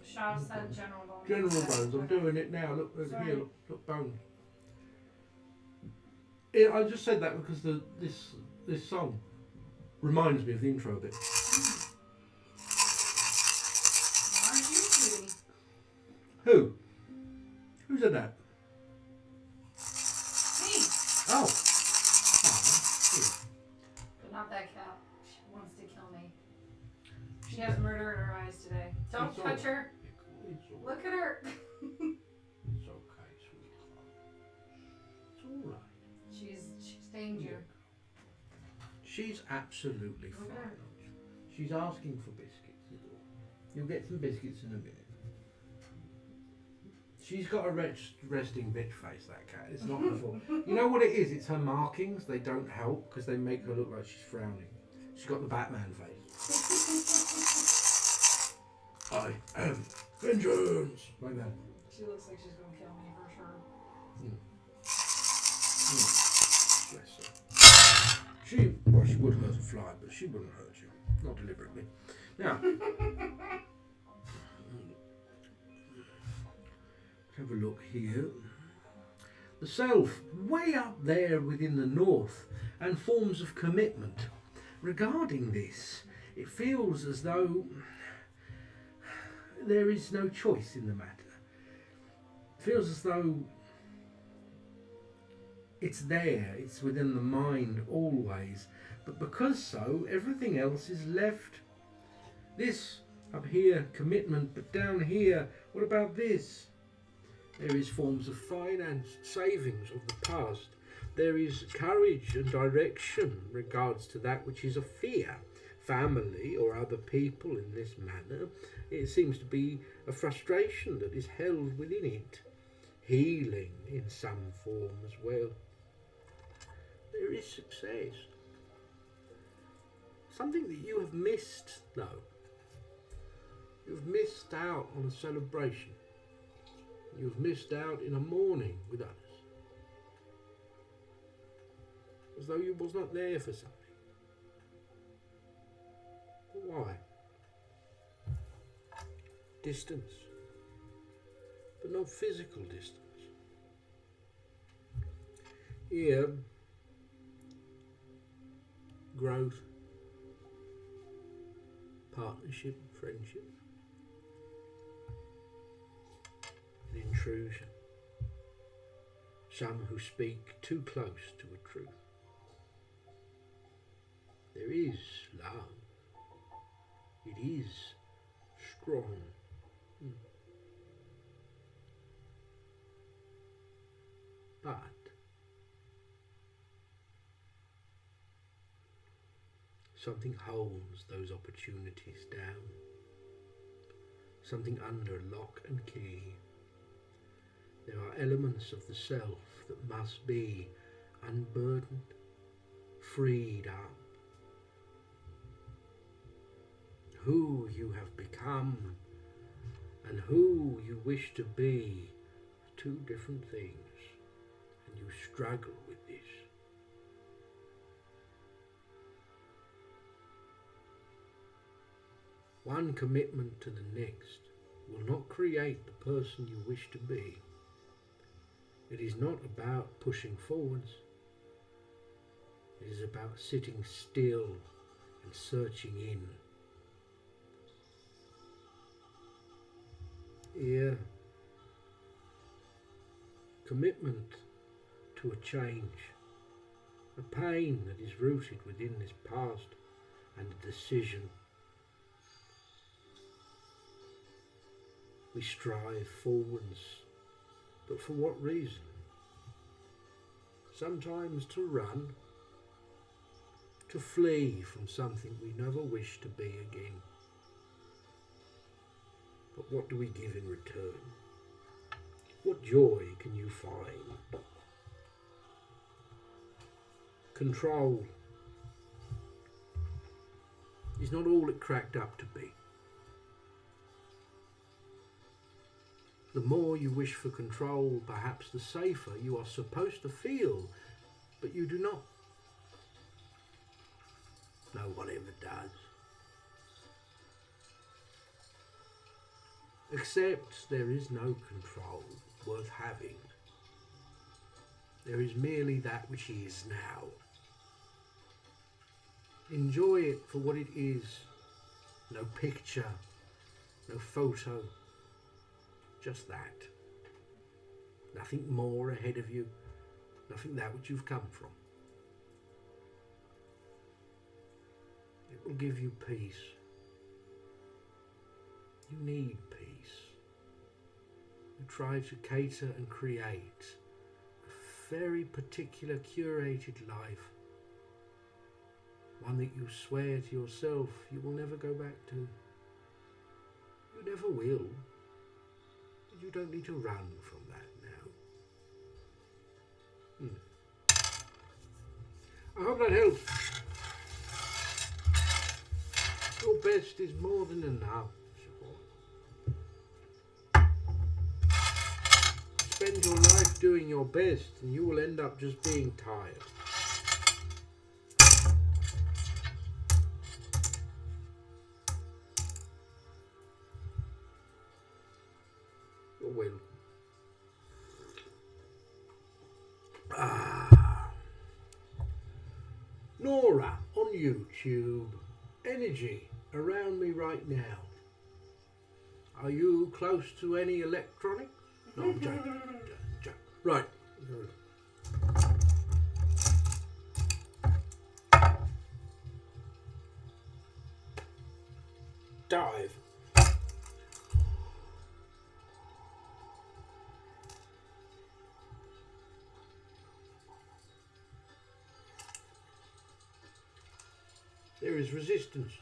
Shaw said General Bones. General Bones, I'm doing it now. Look over here, look Bones. Yeah, I just said that because this song reminds me of the intro a bit. Who? Who said that? Me. Oh. But not that cat. She wants to kill me. She has murder in her eyes today. Don't touch her. It's all Look at her. It's okay, sweetheart. It's all right. She's danger. She's absolutely fine. She's asking for biscuits. Is all. You'll get some biscuits in a minute. She's got a resting bitch face, that cat. It's not her fault. You know what it is? It's her markings. They don't help because they make her look like she's frowning. She's got the Batman face. I am vengeance. Like that. She looks like she's gonna kill me for sure. Bless her. She would hurt a fly, but she wouldn't hurt you. Not deliberately. Now, have a look here. The self, way up there within the north, and forms of commitment. Regarding this, it feels as though there is no choice in the matter. It feels as though it's there, it's within the mind always, but because so, everything else is left. This up here, commitment, but down here, what about this? There is forms of finance, savings of the past. There is courage and direction in regards to that which is a fear. Family or other people in this manner, it seems to be a frustration that is held within it. Healing in some form as well. There is success. Something that you have missed, though. You've missed out on a celebration. You've missed out in a morning with others. As though you was not there for something. But why? Distance. But not physical distance. Here, growth, partnership, friendship. Intrusion. Some who speak too close to a truth. There is love. It is strong. But something holds those opportunities down. Something under lock and key. There are elements of the self that must be unburdened, freed up. Who you have become and who you wish to be are two different things, and you struggle with this. One commitment to the next will not create the person you wish to be. It is not about pushing forwards. It is about sitting still and searching in. Here, commitment to a change, a pain that is rooted within this past, and a decision. We strive forwards, but for what reason? Sometimes to run, to flee from something we never wish to be again. But what do we give in return? What joy can you find? Control is not all it cracked up to be. The more you wish for control, perhaps the safer you are supposed to feel, but you do not. No one ever does. Except there is no control worth having. There is merely that which is now. Enjoy it for what it is. No picture, no photo. Just that. Nothing more ahead of you. Nothing that which you've come from. It will give you peace. You need peace. try to cater and create a very particular curated life, one that you swear to yourself you will never go back to. You never will. You don't need to run from that now. I hope that helps. Your best is more than enough. Spend your life doing your best and you will end up just being tired. You will. Nora on YouTube. Energy around me right now. Are you close to any electronics? No, I'm joking. Right. Dive. There is resistance.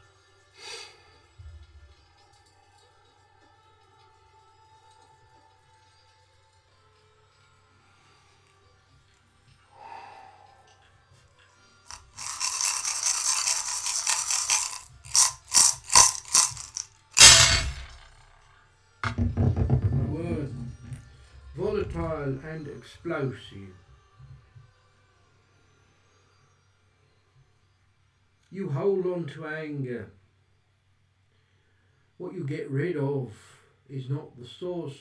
Word. Volatile and explosive. You hold on to anger. What you get rid of is not the source.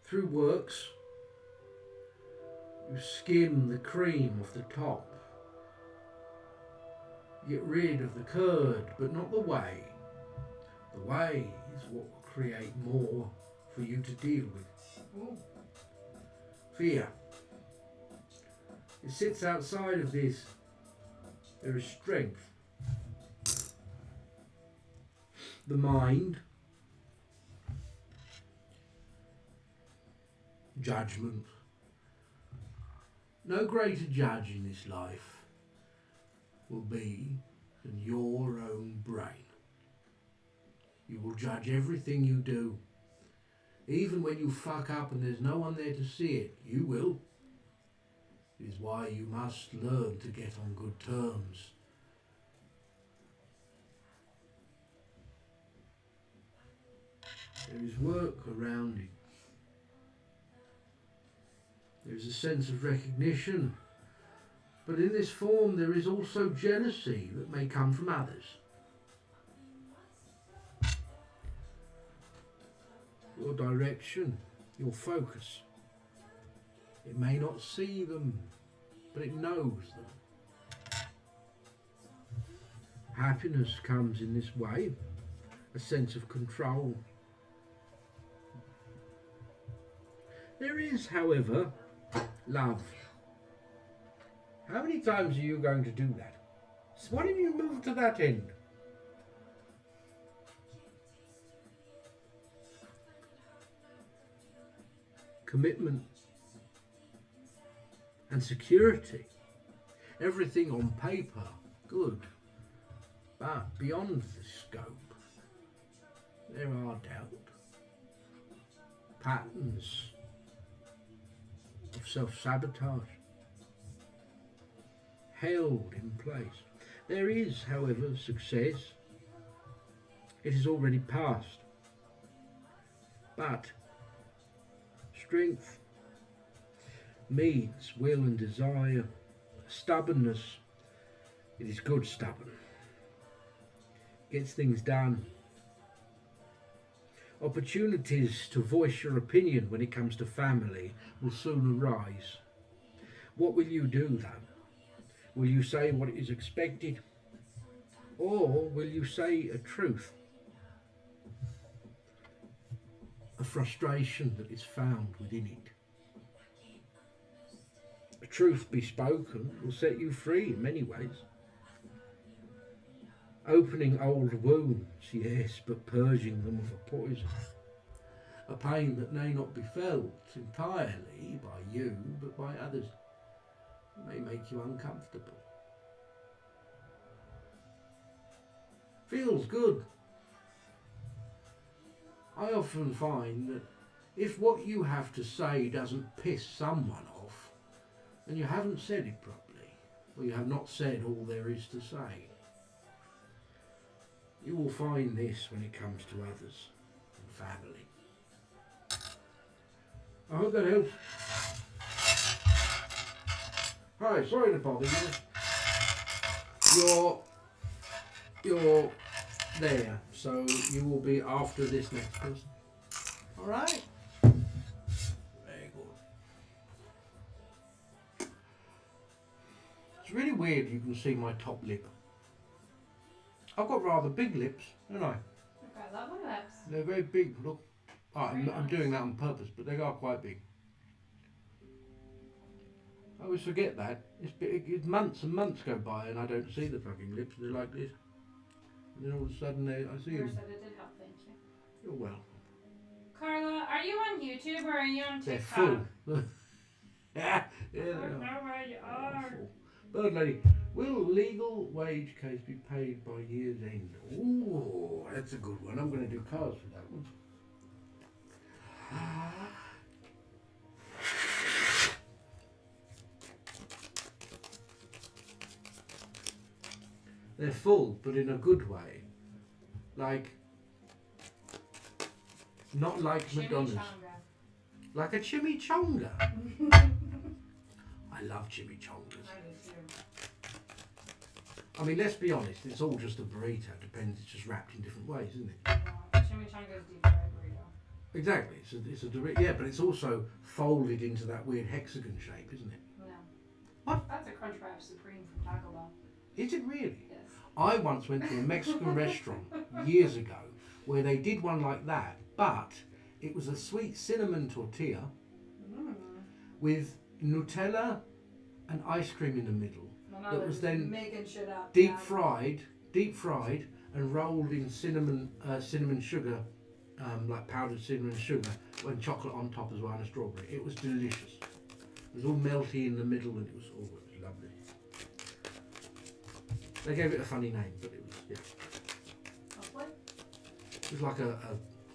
Through works, you skim the cream off the top. Get rid of the curd, but not the whey. The whey is what will create more for you to deal with. Ooh. Fear. It sits outside of this. There is strength. The mind. Judgment. No greater judge in this life will be than your own brain. You will judge everything you do. Even when you fuck up and there's no one there to see it, you will. It is why you must learn to get on good terms. There is work around it. There is a sense of recognition. But in this form there is also jealousy that may come from others. Your direction, your focus. It may not see them, but it knows them. Happiness comes in this way, a sense of control. There is, however, love. How many times are you going to do that? So why don't you move to that end? Commitment and security. Everything on paper, good. But beyond the scope, there are doubt. Patterns of self-sabotage held in place. There is, however, success. It is already past. But strength means will and desire. Stubbornness, it is good stubborn. Gets things done. Opportunities to voice your opinion when it comes to family will soon arise. What will you do then? Will you say what is expected? Or will you say a truth? A frustration that is found within it. A truth be spoken will set you free in many ways. Opening old wounds, yes, but purging them of a poison. a pain that may not be felt entirely by you, but by others. It may make you uncomfortable. Feels good. I often find that if what you have to say doesn't piss someone off, then you haven't said it properly, or you have not said all there is to say. You will find this when it comes to others and family. I hope that helps. Hi, sorry to bother you. You're there, so you will be after this next person. All right? Very good. It's really weird you can see my top lip. I've got rather big lips, don't I? You've got lovely lips. They're very big, look. Oh, I'm doing that on purpose, but they are quite big. I always forget that. It's months and months go by and I don't see the fucking lips. They're like this. And then all of a sudden I see them. Said it did help, thank you. You're welcome. Carla, are you on YouTube or are you on They're TikTok? full. Yeah, they I are. don't know where you are. Bird lady, will legal wage case be paid by year's end? Ooh, that's a good one. I'm going to do cars for that one. They're full, but in a good way. Like, not like McDonald's. Like a chimichanga. I love chimichangas. I mean, let's be honest, it's all just a burrito. Depends, it's just wrapped in different ways, isn't it? Chimichanga's deep fried burrito. Exactly. Yeah, but it's also folded into that weird hexagon shape, isn't it? No. What? That's a Crunchwrap Supreme from Taco Bell. Is it really? Yes. I once went to a Mexican restaurant years ago where they did one like that, but it was a sweet cinnamon tortilla with Nutella and ice cream in the middle. That was then making shit up. deep fried and rolled in cinnamon sugar, like powdered cinnamon sugar, and chocolate on top as well, and a strawberry. It was delicious. It was all melty in the middle, and it was lovely. They gave it a funny name, but it was What? It was like I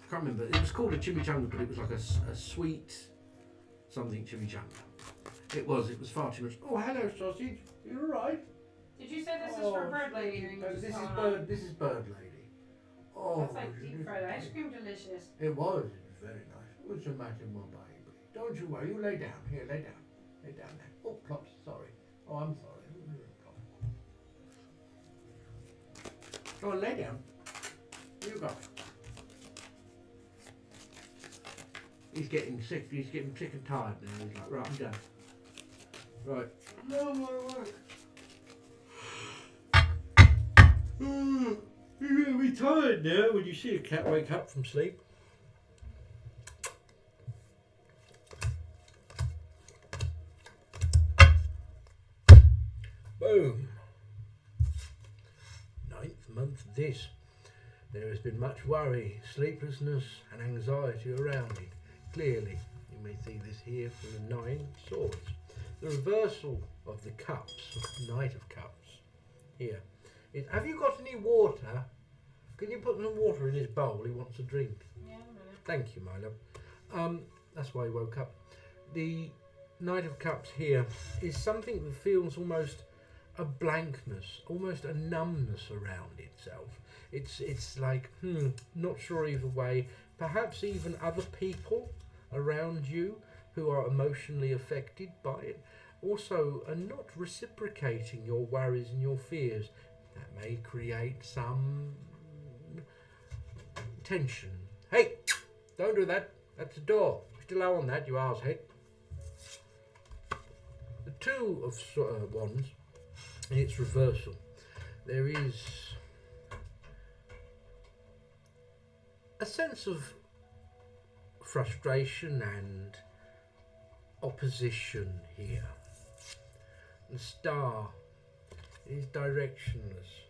can't remember. It was called a chimichanga, but it was like a sweet something chimichanga. It was far too much. Oh, hello, sausage. You all right? Did you say this is for Bird Lady or you just this is calling bird. out? This is Bird Lady. Oh, That's like deep fried ice cream, delicious. It was very nice. What's the matter, my baby? Don't you worry. You lay down. Here, lay down. Lay down there. Oh, plops. Sorry. Oh, I'm sorry. Go on, lay down. Here you go. He's getting sick. He's getting sick and tired now. He's like, right, I'm done. Right. No more work. You're going to be tired now when you see a cat wake up from sleep. Boom. 9th month this. There has been much worry, sleeplessness and anxiety around it. Clearly, you may see this here from the 9 of Swords. The reversal of the cups, Knight of Cups. Here. Have you got any water? Can you put some water in his bowl? He wants a drink. Yeah, a minute. Thank you, my love. That's why he woke up. The Knight of Cups here is something that feels almost a blankness, almost a numbness around itself. It's like, not sure either way. Perhaps even other people around you who are emotionally affected by it also are not reciprocating your worries and your fears. That may create some tension. Hey, don't do that. That's the door. Still on that, you arsehead. The 2 of Wands, in its reversal, there is a sense of frustration and opposition here. The Star is directionless.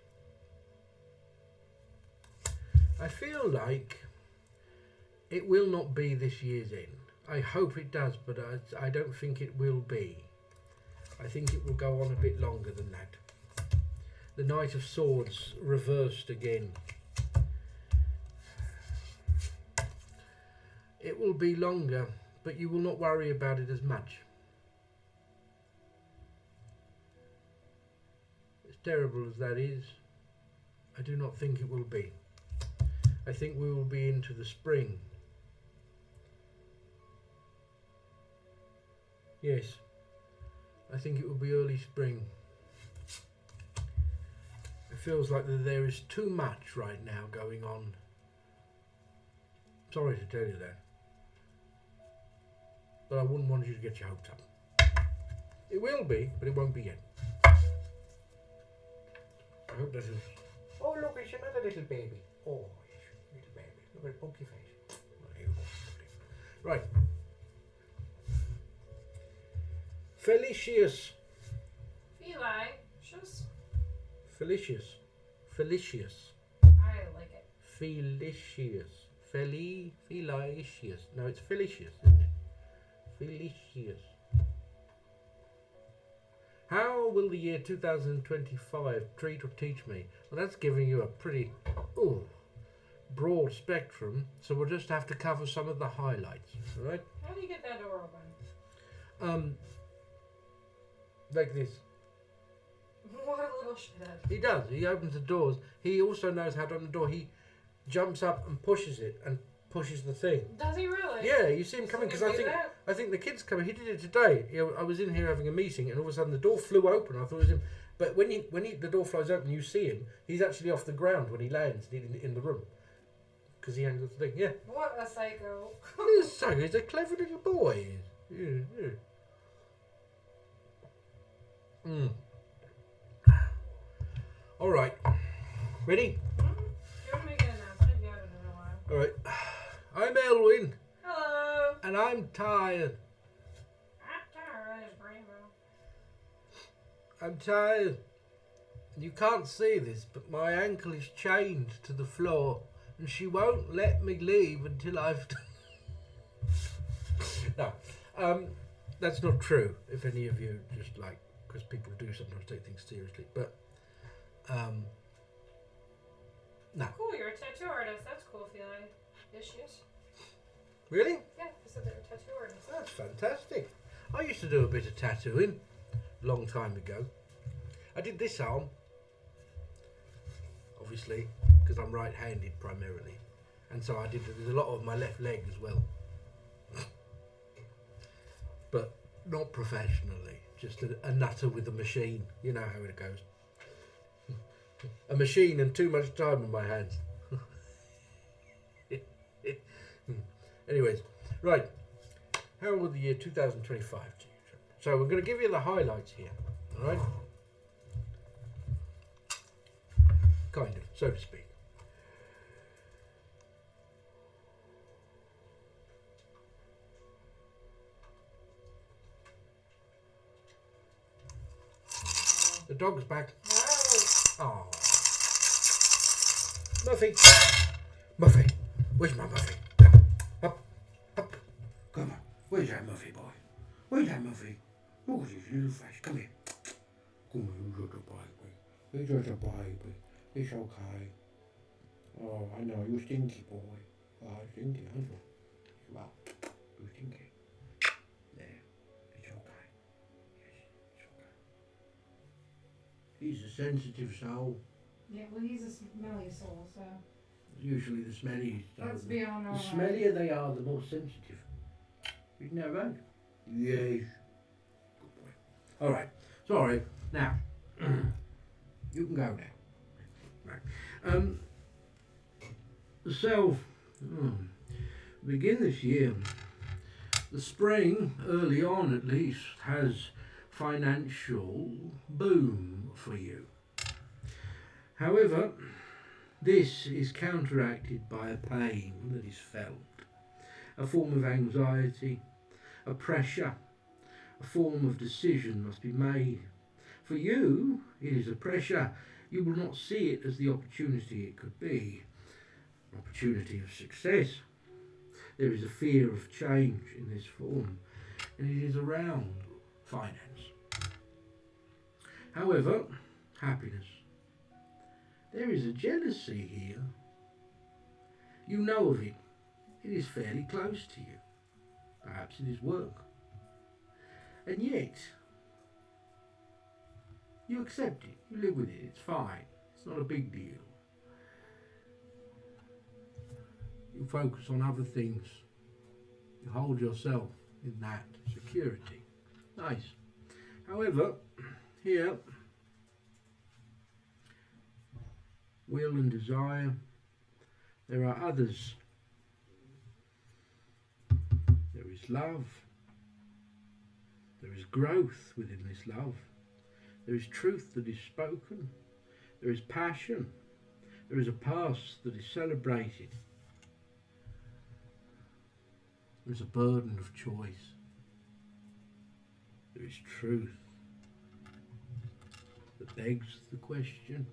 I feel like It will not be this year's end. I hope it does, but I don't think it will be. I think it will go on a bit longer than that. The Knight of Swords reversed again. It will be longer, but you will not worry about it as much. As terrible as that is, I do not think it will be. I think we will be into the spring. Yes, I think it will be early spring. It feels like that there is too much right now going on. Sorry to tell you that, but I wouldn't want you to get your hopes up. It will be, but it won't be yet. I hope that is... Oh, look, it's another little baby. Oh, yes, little baby. Look at the punky face. Oh, here you go. Right. Felicius. Felicius. Felicius. I like it. Felicius. Felicius. No, it's Felicius, isn't it? Felicius. How will the year 2025 treat or teach me? Well, that's giving you a pretty broad spectrum, so we'll just have to cover some of the highlights, all right? How do you get that door open? Like this. What a little shithead. He does. He opens the doors. He also knows how to open the door. He jumps up and pushes it and pushes the thing. Does he really? Yeah, you see him coming because I think the kid's coming. He did it today. I was in here having a meeting and all of a sudden the door flew open. I thought it was him. But when the door flies open, you see him. He's actually off the ground when he lands in the room because he hangs off the thing. Yeah. What a psycho. He's a psycho. He's a clever little boy. Yeah. All right. Ready? Do you want to make an announcement? You haven't in a while. All right. I'm Elwynn. Hello. And I'm tired. I'm tired. You can't see this, but my ankle is chained to the floor, and she won't let me leave until I've... No, that's not true. If any of you just like, because people do sometimes take things seriously, but no. Cool, you're a tattoo artist. That's cool feeling. Issues. Really? Yeah, I said they're a tattoo artist. That's fantastic. I used to do a bit of tattooing a long time ago. I did this arm, obviously, because I'm right-handed primarily, and so I did a lot of my left leg as well, but not professionally. Just a nutter with a machine. You know how it goes. A machine and too much time on my hands. Anyways, right. How will the year 2025 to you? So we're going to give you the highlights here. All right? Kind of, so to speak. The dog's back. No. Oh. Muffy. Muffy. Where's my Muffy? Up. Up. Come on. Where's that Muffy boy? Where's that Muffy? Look at his little face. Come here. Come on, he's just a baby. He's just a baby. It's okay. Oh, I know. You stinky boy. Oh, stinky, aren't you? Well, you stinky. There. It's okay. Yes, it's okay. He's a sensitive soul. Yeah, well, he's a smelly soul, so. Usually the smelly. Let's be on our The smellier they are, the more sensitive. Isn't that right? Yes. Good boy. All right. Sorry. Now, you can go now. Right. The self. Begin this year. The spring, early on at least, has financial boom for you. However, this is counteracted by a pain that is felt, a form of anxiety, a pressure, a form of decision must be made. For you, it is a pressure. You will not see it as the opportunity it could be, opportunity of success. There is a fear of change in this form, and it is around finance. However, happiness. There is a jealousy here. You know of it. It is fairly close to you. Perhaps it is work. And yet, you accept it. You live with it. It's fine. It's not a big deal. You focus on other things. You hold yourself in that security. Nice. However, here, will and desire, there are others. There is love. There is growth within this love. There is truth that is spoken. There is passion. There is a past that is celebrated. There is a burden of choice. There is truth that begs the question.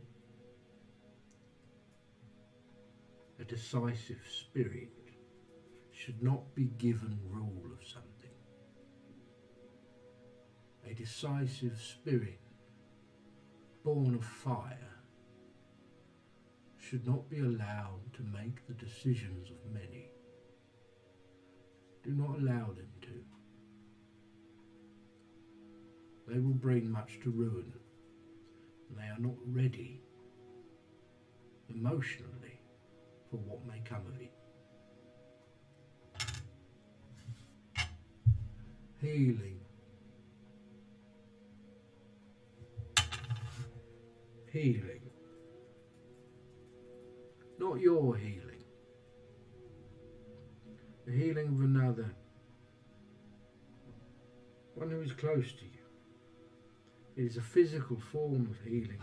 A decisive spirit should not be given rule of something. A decisive spirit born of fire should not be allowed to make the decisions of many. Do not allow them to. They will bring much to ruin, and they are not ready emotionally for what may come of it. Healing. Healing. Not your healing. The healing of another. One who is close to you. It is a physical form of healing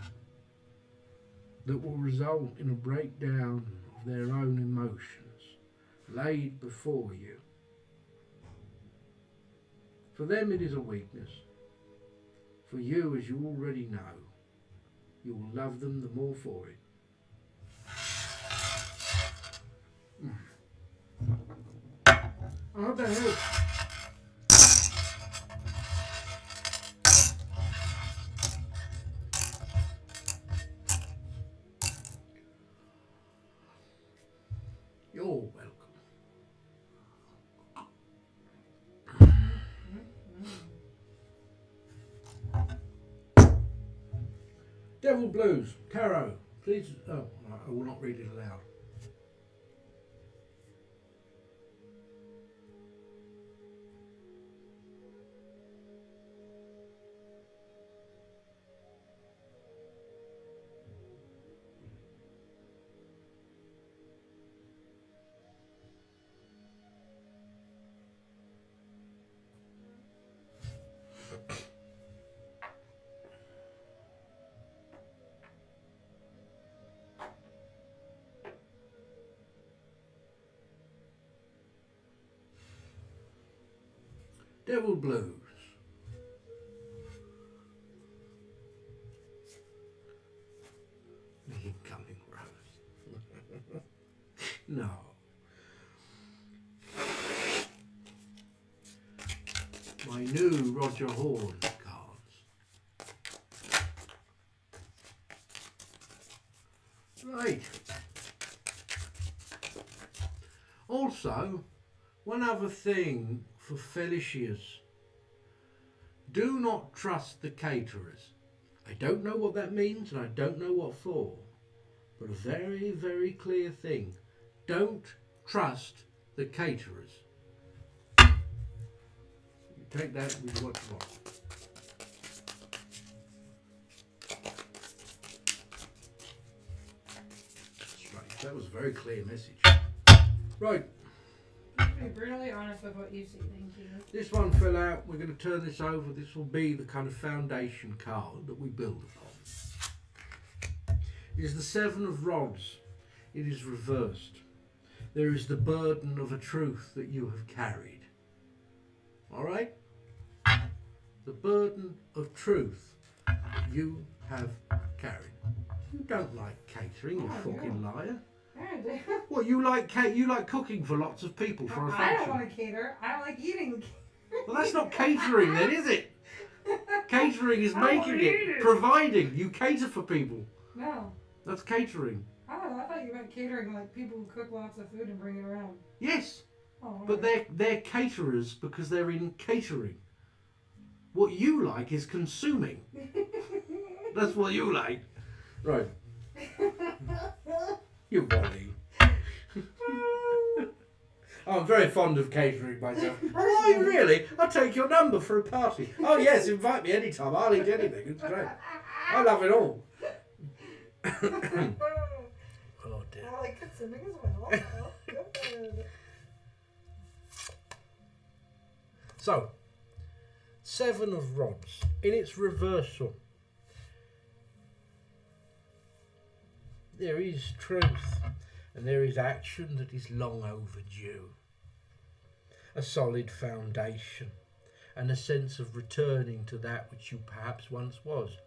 that will result in a breakdown of their own emotions laid before you. For them it is a weakness. For you, as you already know, you will love them the more for it. I hope that helps. You're welcome. Devil Blues, Tarot. Please, oh, I will not read it aloud. Devil Blues. The incoming rose. No. My new Roger Horn cards. Right. Also, one other thing for Felicias. Do not trust the caterers. I don't know what that means and I don't know what for, but a very, very clear thing. Don't trust the caterers. You take that with what you want. That's right. That was a very clear message. Right. Be brutally honest with what you see, thank you. This one fell out. We're going to turn this over. This will be the kind of foundation card that we build upon. It is the Seven of Rods. It is reversed. There is the burden of a truth that you have carried. All right? The burden of truth that you have carried. You don't like catering, you fucking liar. Yeah, What, you like cooking for lots of people for a function? I don't want to cater. I like eating. Well, that's not catering then, is it? Catering is making it, providing. You cater for people. No. That's catering. Oh, I thought you meant catering, like people who cook lots of food and bring it around. Yes. Oh, but they're caterers because they're in catering. What you like is consuming. That's what you like. Right. You Wally. I'm very fond of catering myself. Oh, are you really? I'll take your number for a party. Oh yes, invite me anytime. I'll eat anything. It's great. I love it all. Oh dear. I like consuming as well. Oh, good. So, 7 of rods in its reversal. There is truth and there is action that is long overdue. A solid foundation and a sense of returning to that which you perhaps once was.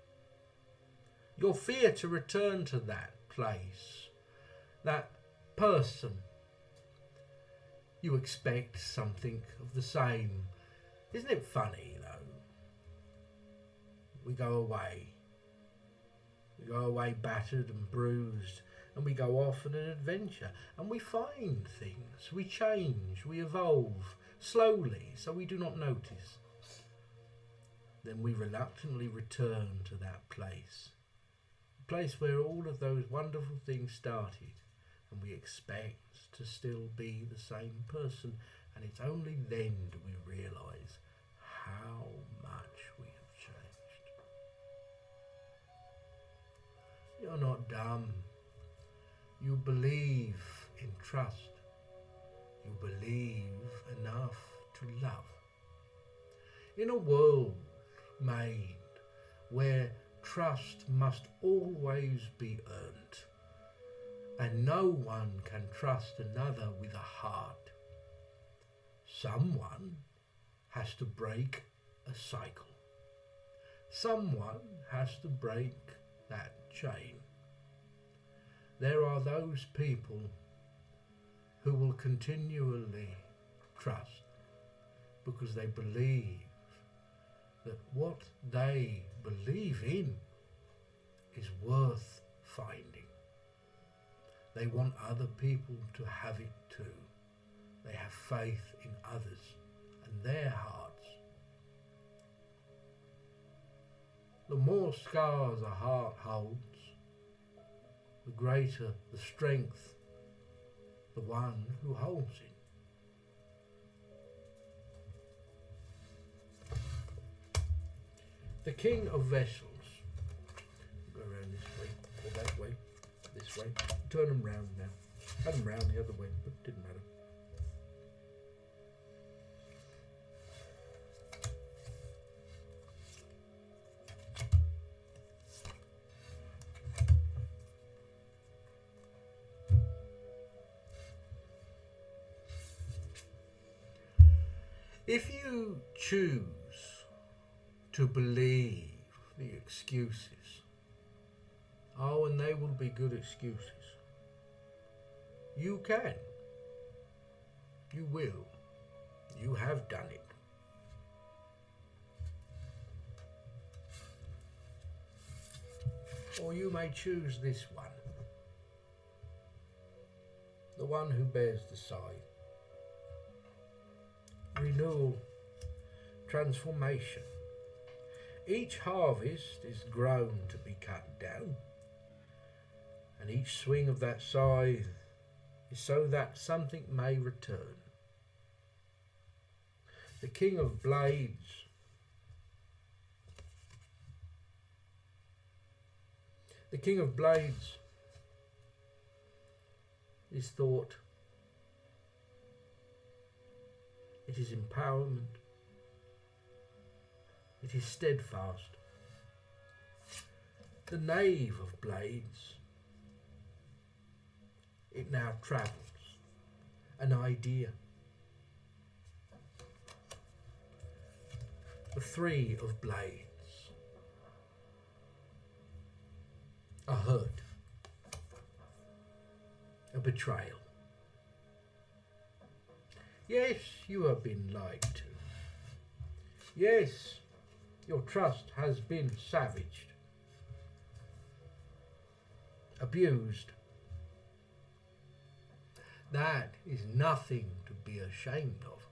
Your fear to return to that place, that person. You expect something of the same. Isn't it funny though? We go away. We go away battered and bruised, and we go off on an adventure, and we find things, we change, we evolve, slowly, so we do not notice. Then we reluctantly return to that place, the place where all of those wonderful things started, and we expect to still be the same person, and it's only then do we realise how much we have changed. You're not dumb. You believe in trust. You believe enough to love. In a world made where trust must always be earned, and no one can trust another with a heart, someone has to break a cycle. Someone has to break that chain. There are those people who will continually trust because they believe that what they believe in is worth finding. They want other people to have it too. They have faith in others and their hearts. The more scars a heart holds, the greater the strength the one who holds it. The King of Vessels. Go around this way, or that way, this way. Turn them round now. Had them round the other way, but it didn't matter. If you choose to believe the excuses, oh, and they will be good excuses, you can, you will, you have done it. Or you may choose this one, the one who bears the scythe. Renewal, transformation. Each harvest is grown to be cut down, and each swing of that scythe is so that something may return. The King of Blades, the King of Blades is thought. It is empowerment. It is steadfast. The Knave of Blades, it now travels, an idea. The Three of Blades, a hurt, a betrayal. Yes, you have been lied to. Yes, your trust has been savaged, abused. That is nothing to be ashamed of.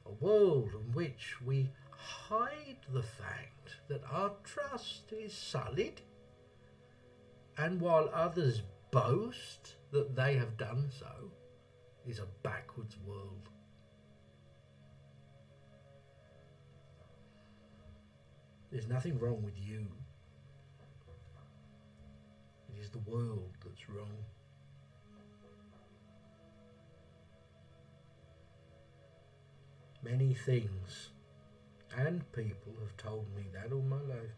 A world in which we hide the fact that our trust is sullied, and while others boast that they have done so, is a backwards world. There's nothing wrong with you. It is the world that's wrong. Many things and people have told me that all my life.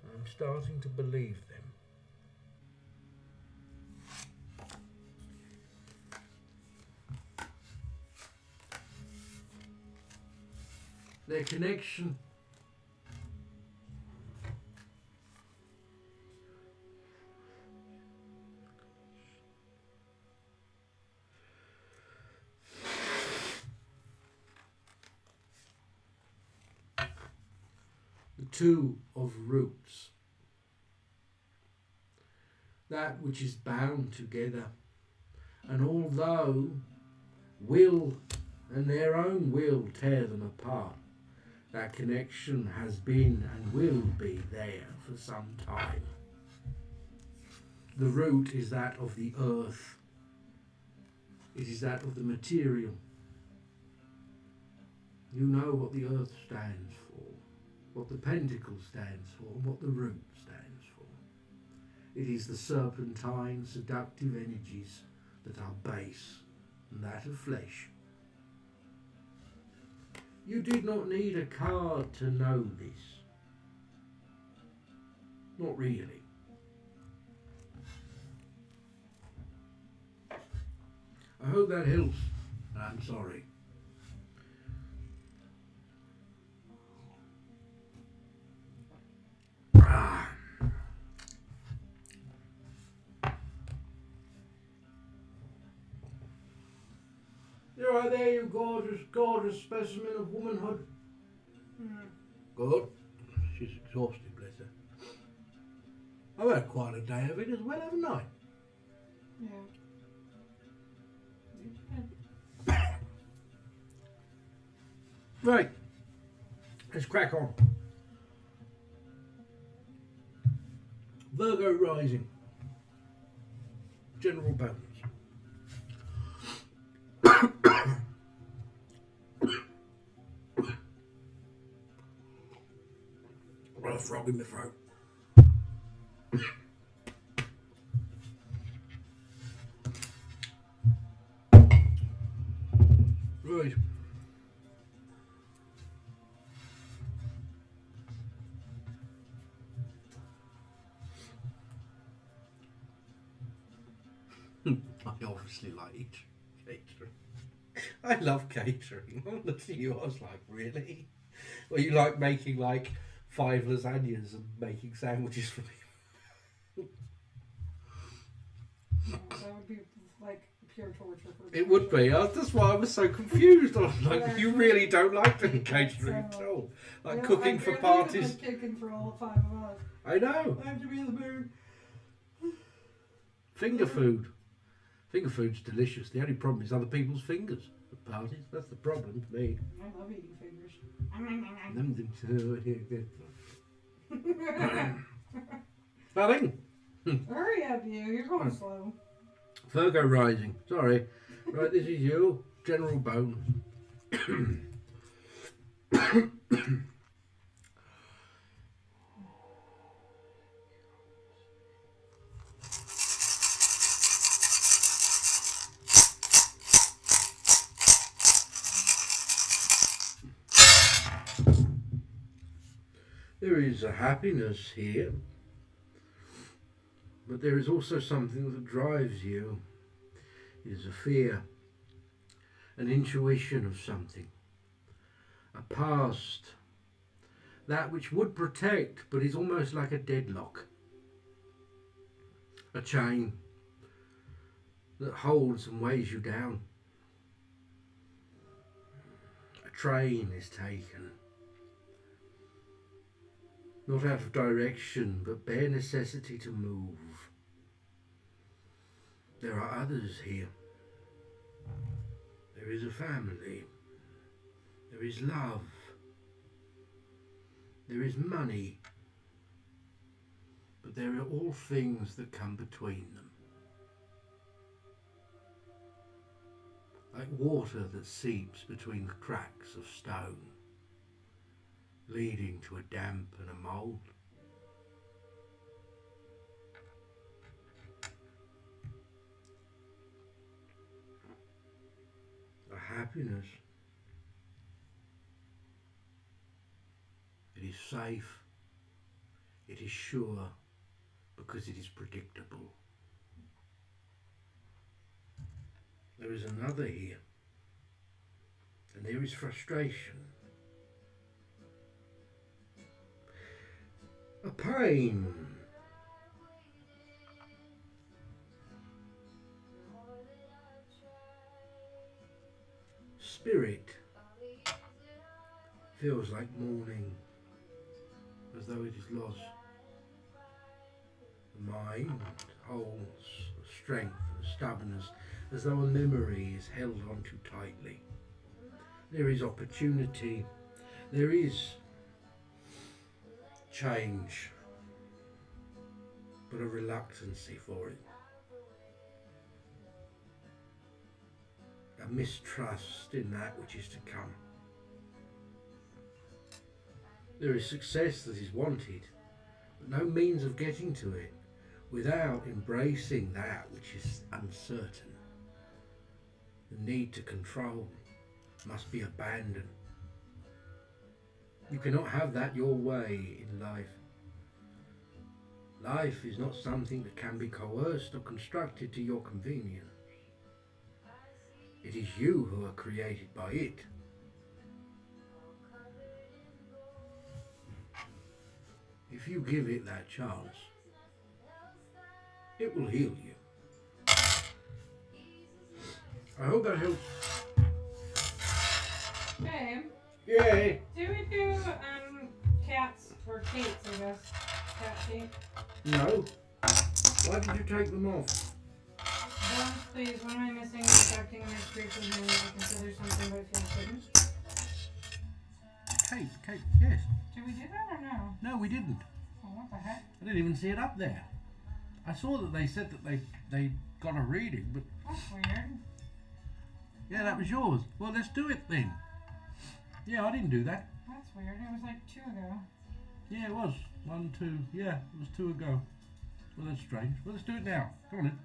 I'm starting to believe them. Their connection the two of roots, that which is bound together, and although will and their own will tear them apart, that connection has been and will be there for some time. The root is that of the earth. It is that of the material. You know what the earth stands for, what the pentacle stands for, and what the root stands for. It is the serpentine, seductive energies that are base and that of flesh. You did not need a card to know this. Not really. I hope that helps. I'm sorry. You're right there, you gorgeous specimen of womanhood. Good. She's exhausted, bless her. I've had quite a day of it as well, haven't I? Yeah. Right. Let's crack on. Virgo rising. General bones. I've got a frog in my throat. Right. I obviously like catering. I love catering. Honestly, you, I was like, really? Well, you like making like 5 lasagnas and making sandwiches for people. That would be like pure torture for me. It would be. That's why I was so confused. I was like, you really don't like doing catering at all. Like cooking for parties. Like cooking for all 5 of us. I know. I have to be in the mood. Finger food. Finger food's delicious. The only problem is other people's fingers at parties. That's the problem for me. I love eating fingers. Nothing. Hurry up, you're going slow. Virgo rising. Sorry. Right, this is you. General Bones. There is a happiness here, but there is also something that drives you. It is a fear, an intuition of something, a past that which would protect but is almost like a deadlock. A chain that holds and weighs you down. A train is taken, not out of direction but bare necessity to move. There are others here. There is a family. There is love. There is money. But there are all things that come between them. Like water that seeps between the cracks of stone, leading to a damp and a mould. A happiness. It is safe. It is sure because it is predictable. There is another here, and there is frustration. A pain. Spirit feels like mourning, as though it is lost. The mind holds strength and stubbornness, as though a memory is held on too tightly. There is opportunity. There is change, but a reluctancy for it. A mistrust in that which is to come. There is success that is wanted, but no means of getting to it without embracing that which is uncertain. The need to control must be abandoned. You cannot have that your way in life. Life is not something that can be coerced or constructed to your convenience. It is you who are created by it. If you give it that chance, it will heal you. I hope that helps. Babe. Yay! Do we do cats or sheets, I guess? Cat sheet? No. Why did you take them off? Don't, please. What am I missing? Affecting my spiritual healing. I consider something, but it feels hidden. Kate, yes. Did we do that or no? No, we didn't. Oh, what the heck? I didn't even see it up there. I saw that they said that they got a reading, but... That's weird. Yeah, that was yours. Well, let's do it then. Yeah, I didn't do that. That's weird. It was like 2 ago. Yeah, it was. 1, 2. Yeah, it was 2 ago. Well, that's strange. Well, let's do it now. Come on in.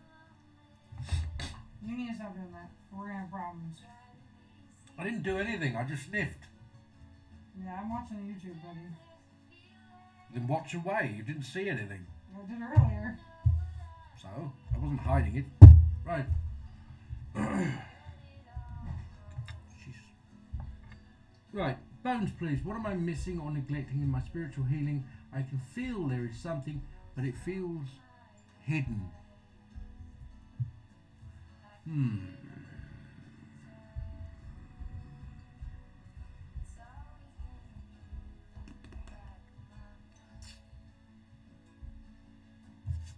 You need to stop doing that. We're gonna have problems. I didn't do anything. I just sniffed. Yeah, I'm watching YouTube, buddy. Then watch away. You didn't see anything. I did earlier. So, I wasn't hiding it. Right. Jesus. Right. Bones, please. What am I missing or neglecting in my spiritual healing? I can feel there is something, but it feels hidden.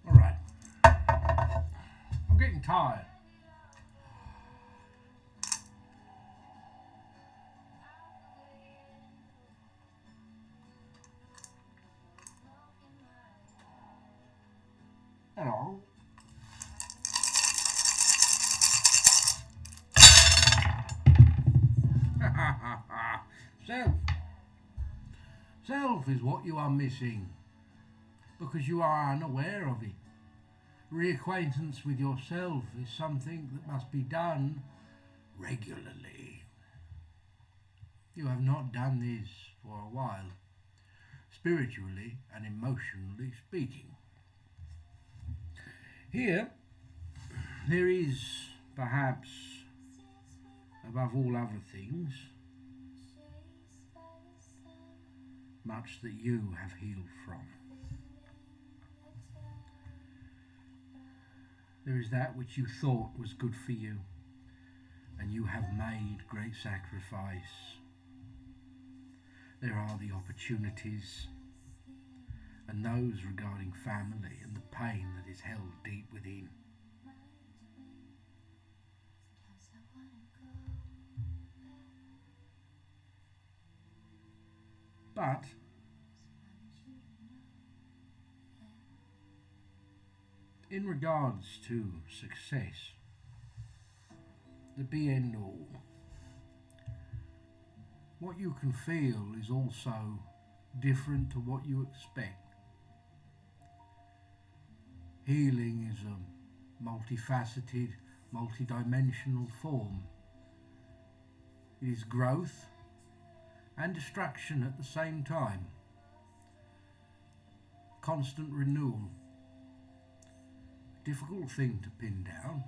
All right. I'm getting tired. Hello. Self. Self is what you are missing because you are unaware of it. Reacquaintance with yourself is something that must be done regularly. You have not done this for a while, spiritually and emotionally speaking. Here, there is, perhaps, above all other things, much that you have healed from. There is that which you thought was good for you, and you have made great sacrifice. There are the opportunities, and those regarding family and the pain that is held deep within. But in regards to success, the be and all, what you can feel is also different to what you expect. Healing is a multifaceted, multidimensional form. It is growth and destruction at the same time. Constant renewal. Difficult thing to pin down.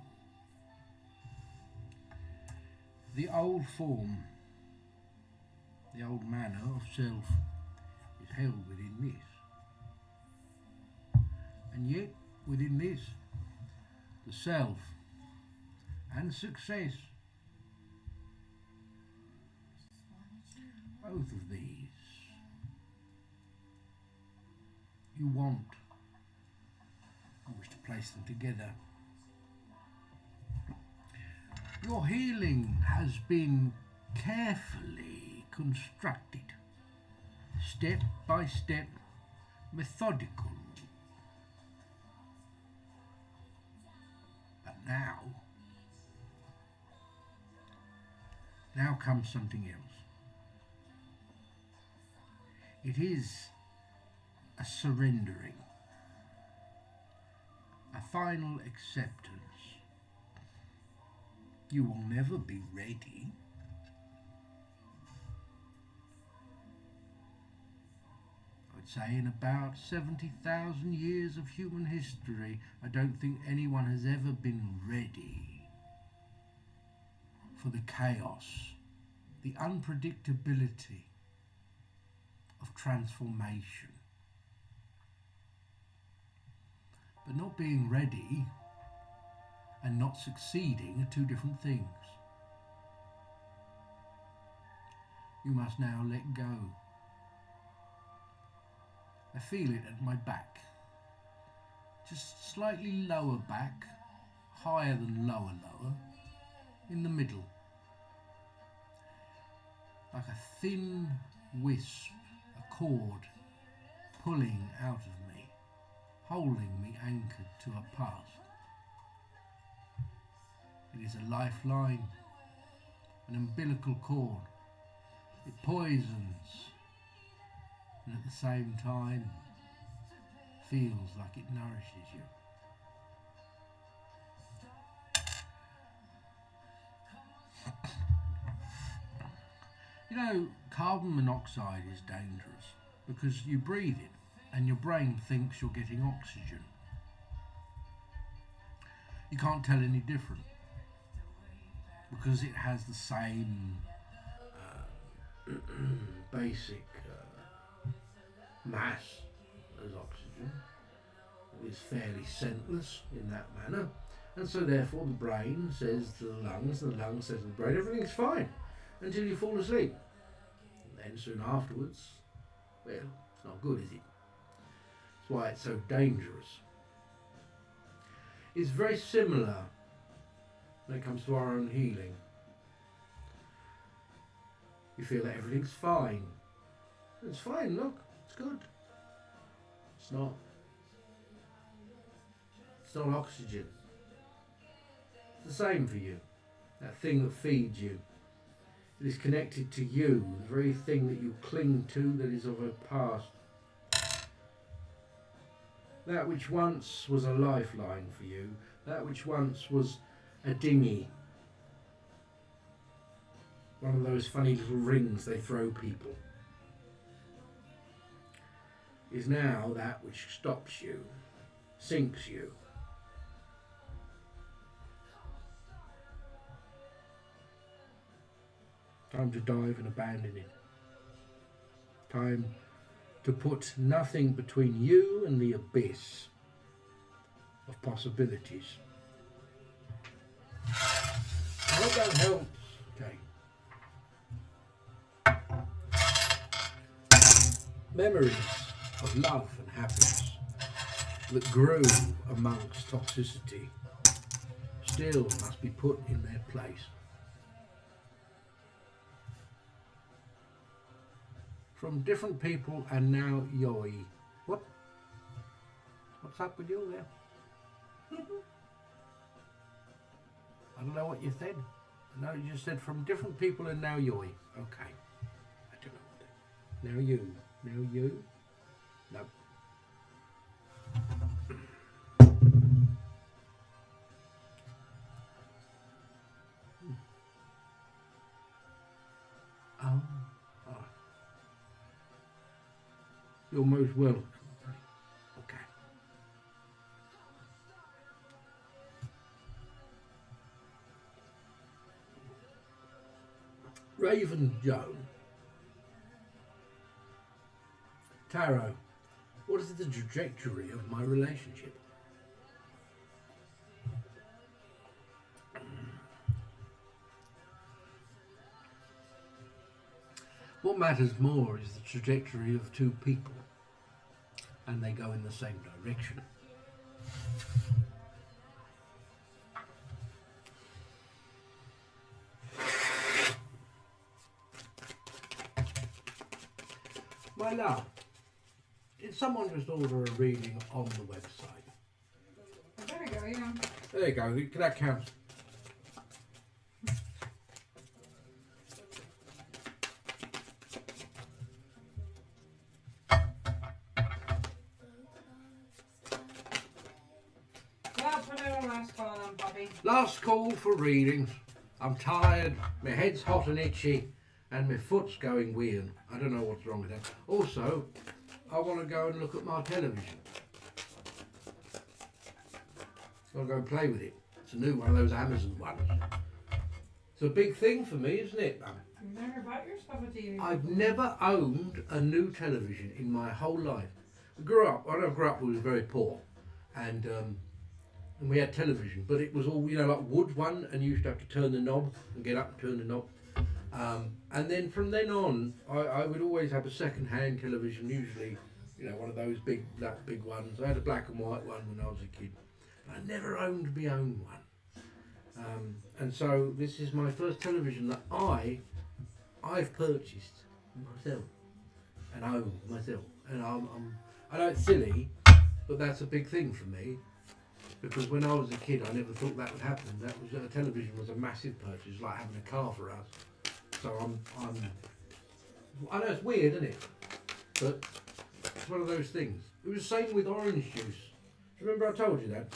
The old form, the old manner of self is held within this. And yet, within this, the self and success, both of these, you want, you wish to place them together. Your healing has been carefully constructed, step by step, methodical. But now comes something else. It is a surrendering, a final acceptance. You will never be ready. I would say in about 70,000 years of human history, I don't think anyone has ever been ready for the chaos, the unpredictability of transformation. But not being ready and not succeeding are two different things. You must now let go. I feel it at my back. Just slightly lower back, higher than lower, in the middle. Like a thin wisp, a cord pulling out of me, holding me anchored to a past. It is a lifeline, an umbilical cord. It poisons, and at the same time feels like it nourishes you. You know, carbon monoxide is dangerous because you breathe it and your brain thinks you're getting oxygen. You can't tell any different because it has the same basic mass as oxygen. It is fairly scentless in that manner, and so therefore the brain says to the lungs says to the brain, everything's fine until you fall asleep. And then soon afterwards, well, it's not good, is it? That's why it's so dangerous. It's very similar when it comes to our own healing. You feel that everything's fine. It's fine, look, it's good. It's not. It's not oxygen. It's the same for you. That thing that feeds you. It is connected to you, the very thing that you cling to that is of a past. That which once was a lifeline for you, that which once was a dinghy. One of those funny little rings they throw people. Is now that which stops you, sinks you. Time to dive and abandon it. Time to put nothing between you and the abyss of possibilities. I hope that helps. Okay. Memories of love and happiness that grew amongst toxicity still must be put in their place. From different people and now Yoi. What? What's up with you there? I don't know what you said. No, you just said from different people and now Yoi. Okay. I don't know what. Now you. Now you. No. Oh. You're most welcome. Okay. Raven Joan. Tarot. What is the trajectory of my relationship? What matters more is the trajectory of two people, and they go in the same direction. My love, did someone just order a reading on the website? There we go, yeah. There you go, that counts. Last call for readings. I'm tired, my head's hot and itchy, and my foot's going weird. I don't know what's wrong with that. Also, I want to go and look at my television. I'll go and play with it. It's a new one of those Amazon ones. It's a big thing for me, isn't it, Mum? You've never bought yourself a TV? I've never owned a new television in my whole life. When I grew up, we were very poor, and we had television, but it was all, like wood one, and you used to have to turn the knob and get up and turn the knob. And then from then on, I would always have a second-hand television, usually, one of those big ones. I had a black and white one when I was a kid. I never owned my own one. And so this is my first television that I've purchased myself and own myself. And I know it's silly, but that's a big thing for me. Because when I was a kid, I never thought that would happen. A television was a massive purchase, like having a car for us. So I know it's weird, isn't it? But it's one of those things. It was the same with orange juice. Do you remember I told you that?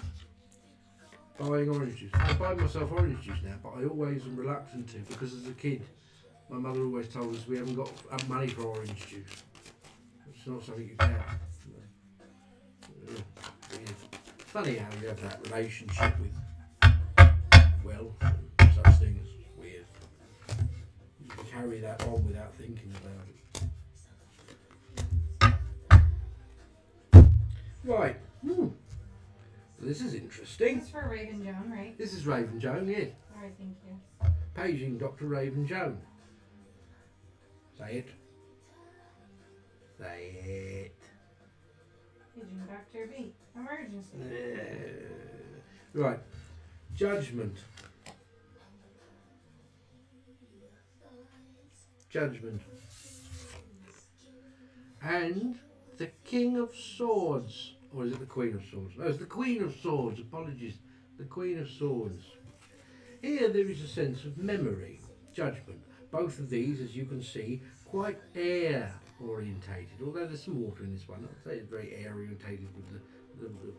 Buying orange juice. I buy myself orange juice now, but I always am reluctant to, because as a kid, my mother always told us we haven't got money for orange juice. It's not something you can have. Weird. Funny how you have that relationship with wealth and such things. It's weird. You can carry that on without thinking about it. Right. This is interesting. This is for Raven Joan, right? This is Raven Joan, yes. Alright, thank you. Paging Dr. Raven Joan. Say it. Say it. Paging Dr. B. Emergency. Right. Judgment. Judgment. And the King of Swords. Or is it the Queen of Swords? No, it's the Queen of Swords. Apologies. The Queen of Swords. Here there is a sense of memory. Judgment. Both of these, as you can see, quite air orientated. Although there's some water in this one. I'd say it's very air orientated with the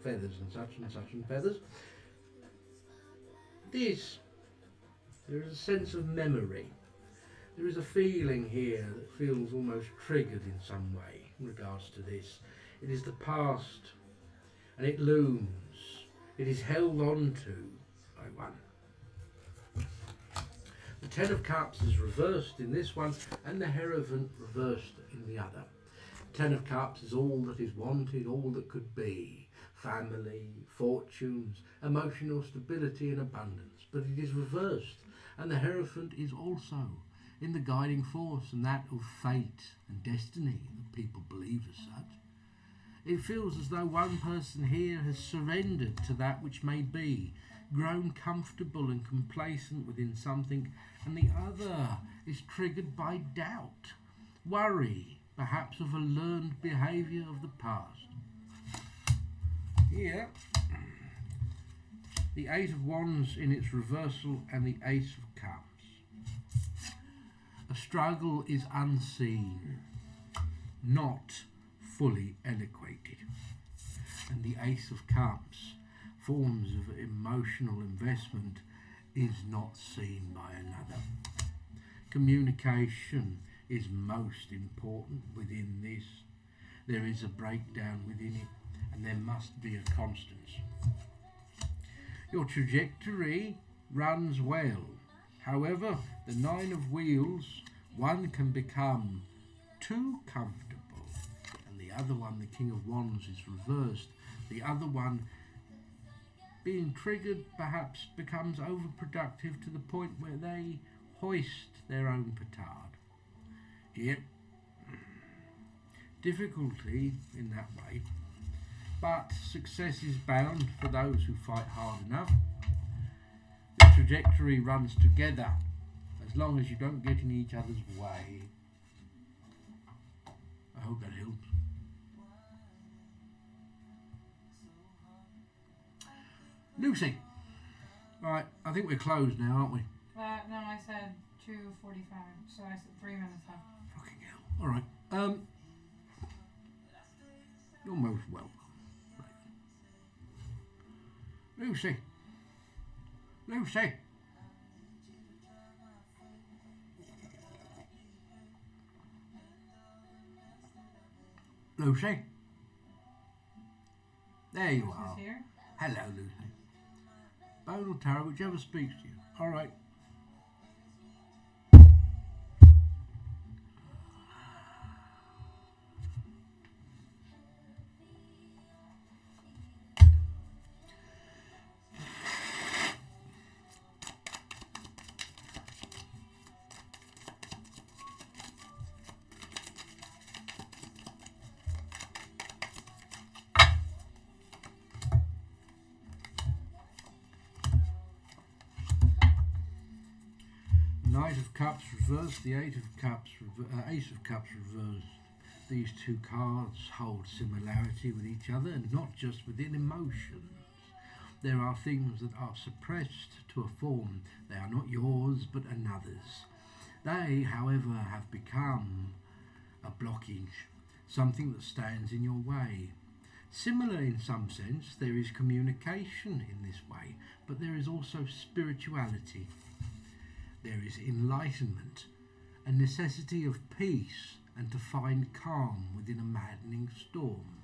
feathers and such and feathers. There is a sense of memory. There is a feeling here that feels almost triggered in some way in regards to this. It is the past, and it looms. It is held on to by one. The Ten of Cups is reversed in this one, and the Hierophant reversed in the other. Ten of Cups is all that is wanted, all that could be. Family, fortunes, emotional stability and abundance. But it is reversed. And the Hierophant is also in the guiding force, and that of fate and destiny that people believe as such. It feels as though one person here has surrendered to that which may be, grown comfortable and complacent within something, and the other is triggered by doubt, worry, perhaps of a learned behaviour of the past. Here, the Eight of Wands in its reversal and the Ace of Cups. A struggle is unseen, not fully eloquated. And the Ace of Cups, forms of emotional investment, is not seen by another. Communication is most important within this. There is a breakdown within it, and there must be a constance. Your trajectory runs well. However, the Nine of Wheels, one can become too comfortable, and the other one, the King of Wands, is reversed. The other one, being triggered, perhaps becomes overproductive to the point where they hoist their own petard. Yep. Difficulty in that way, but success is bound for those who fight hard enough. The trajectory runs together as long as you don't get in each other's way. I hope that helps. Lucy. Right, I think we're closed now, aren't we? No, I said 2:45, so I said 3 minutes left. Fucking hell. Alright. You're most welcome. Lucy. Lucy. Lucy. There you are. Here? Hello, Lucy. Bone or tarot, whichever speaks to you. Alright. Knight of Cups reversed, the Ace of Cups reversed. These two cards hold similarity with each other, and not just within emotions. There are things that are suppressed to a form. They are not yours, but another's. They, however, have become a blockage, something that stands in your way. Similar in some sense, there is communication in this way, but there is also spirituality. There is enlightenment, a necessity of peace, and to find calm within a maddening storm.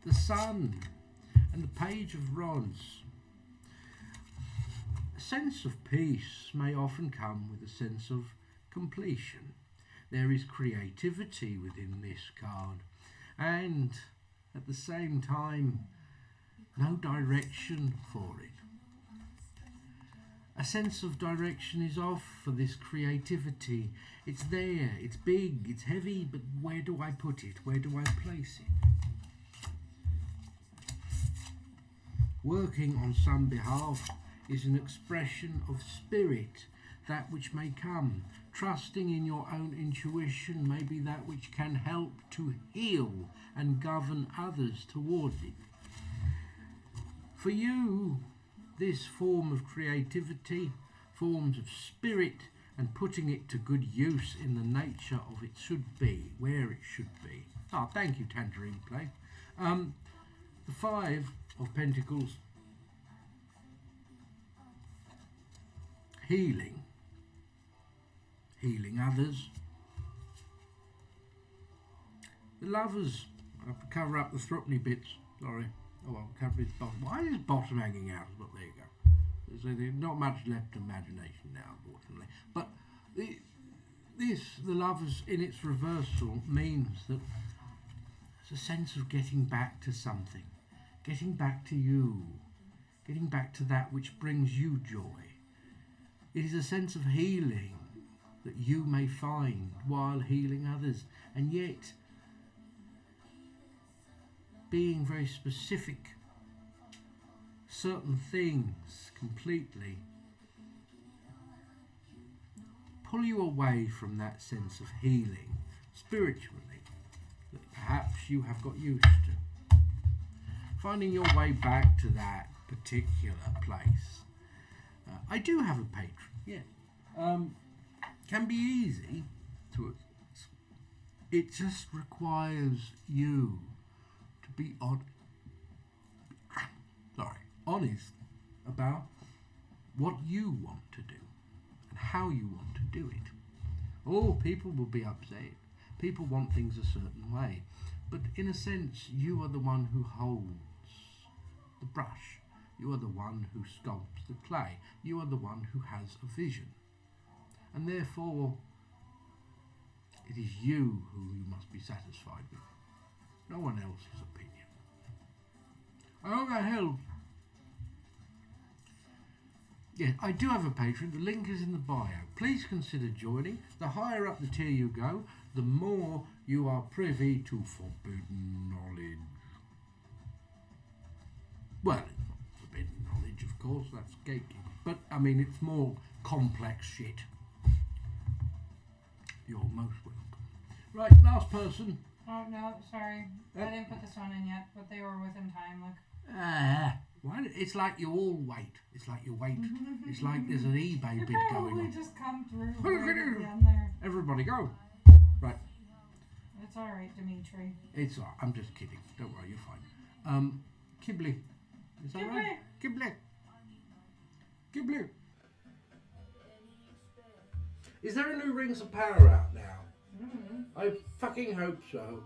The Sun and the Page of Rods. A sense of peace may often come with a sense of completion. There is creativity within this card, and at the same time, no direction for it. A sense of direction is off for this creativity. It's there, it's big, it's heavy, but where do I put it? Where do I place it? Working on some behalf is an expression of spirit, that which may come. Trusting in your own intuition may be that which can help to heal and govern others towards it. For you, this form of creativity, forms of spirit, and putting it to good use in the nature of it should be, where it should be. Ah, thank you, Tangerine Play. The Five of Pentacles. Healing. Healing others. The Lovers. I have to cover up the threepenny bits. Sorry. Oh, I'll cover his bottom. Why is his bottom hanging out? But there you go. So there's not much left to imagination now, unfortunately. But the Lovers in its reversal means that It's a sense of getting back to something, getting back to you, getting back to that which brings you joy. It is a sense of healing that you may find while healing others, and yet being very specific, certain things completely pull you away from that sense of healing spiritually that perhaps you have got used to. Finding your way back to that particular place. I do have a patron, yeah. Can be easy to. It just requires you to be honest about what you want to do and how you want to do it. Oh, people will be upset. People want things a certain way. But in a sense, you are the one who holds the brush. You are the one who sculpts the clay. You are the one who has a vision. And therefore, it is you who you must be satisfied with. No one else's opinion. I hope that helps. Yeah, I do have a Patreon. The link is in the bio. Please consider joining. The higher up the tier you go, the more you are privy to forbidden knowledge. Well, forbidden knowledge, of course, that's gatekeeping. But, I mean, it's more complex shit. You're most welcome. Right, last person. Oh, no, sorry. I didn't put this one in yet, but they were within time, look. Why? It's like you all wait. It's like you wait. It's like there's an eBay bid going on. Just come through. There. Everybody go. Right. It's alright, Dimitri. It's alright. I'm just kidding. Don't worry, you're fine. Kibble. Is that right? Kibble. Kibble. Is there a new Rings of Power out now? I fucking hope so.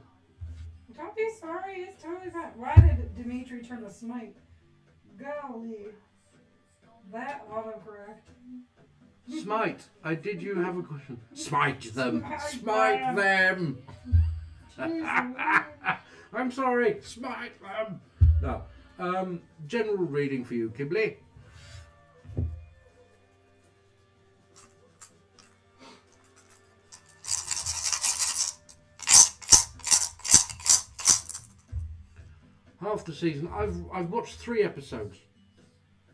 Don't be sorry, it's totally fine. Why did Dimitri turn the smite? Golly. That autocorrect. Smite. Did you have a question? Smite them. Smite them. I'm sorry. Smite them. No. General reading for you, Kibble. Half the season. I've watched 3 episodes,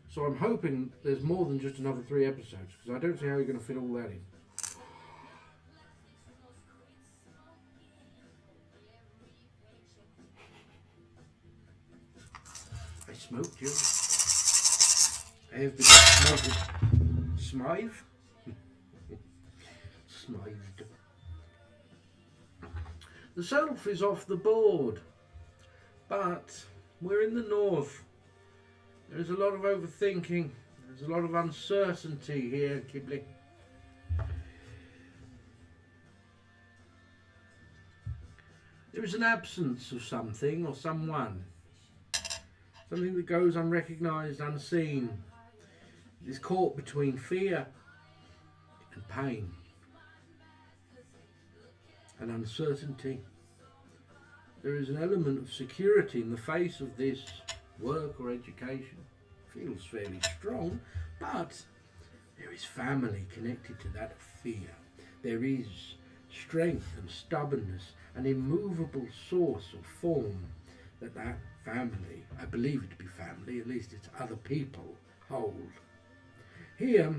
so I'm hoping there's more than just another 3 episodes, because I don't see how you're going to fit all that in. I smoked you. I have been smoking. Smythe? Smythed. The self is off the board. But we're in the north. There's a lot of overthinking. There's a lot of uncertainty here, Kibble. There is an absence of something or someone. Something that goes unrecognised, unseen. It is caught between fear and pain and uncertainty. There is an element of security in the face of this work or education. Feels fairly strong, but there is family connected to that fear. There is strength and stubbornness, an immovable source or form that family, I believe it to be family, at least it's other people, hold. Here,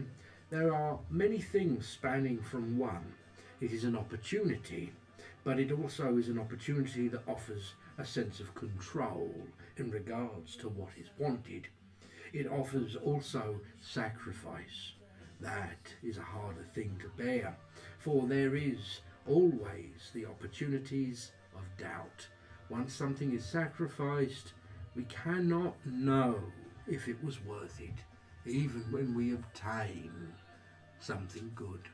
there are many things spanning from one. It is an opportunity, but it also is an opportunity that offers a sense of control in regards to what is wanted. It offers also sacrifice. That is a harder thing to bear, for there is always the opportunities of doubt. Once something is sacrificed, we cannot know if it was worth it, even when we obtain something good.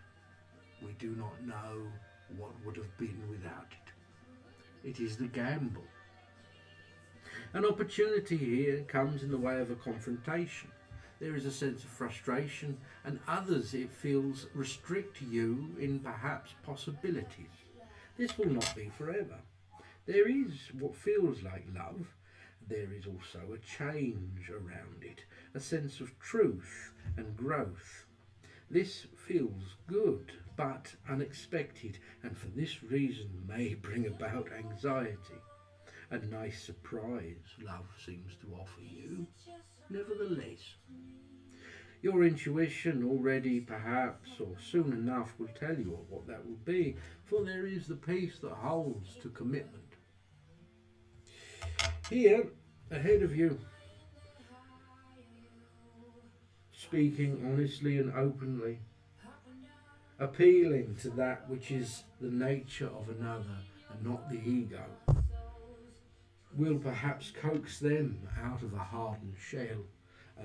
We do not know what would have been without it. It is the gamble. An opportunity here comes in the way of a confrontation. There is a sense of frustration, and others, it feels, restrict you in perhaps possibilities. This will not be forever. There is what feels like love. There is also a change around it, a sense of truth and growth. This feels good, but unexpected, and for this reason may bring about anxiety. A nice surprise love seems to offer you, nevertheless. Your intuition already, perhaps, or soon enough, will tell you what that will be, for there is the peace that holds to commitment. Here, ahead of you, speaking honestly and openly, appealing to that which is the nature of another and not the ego, will perhaps coax them out of a hardened shell,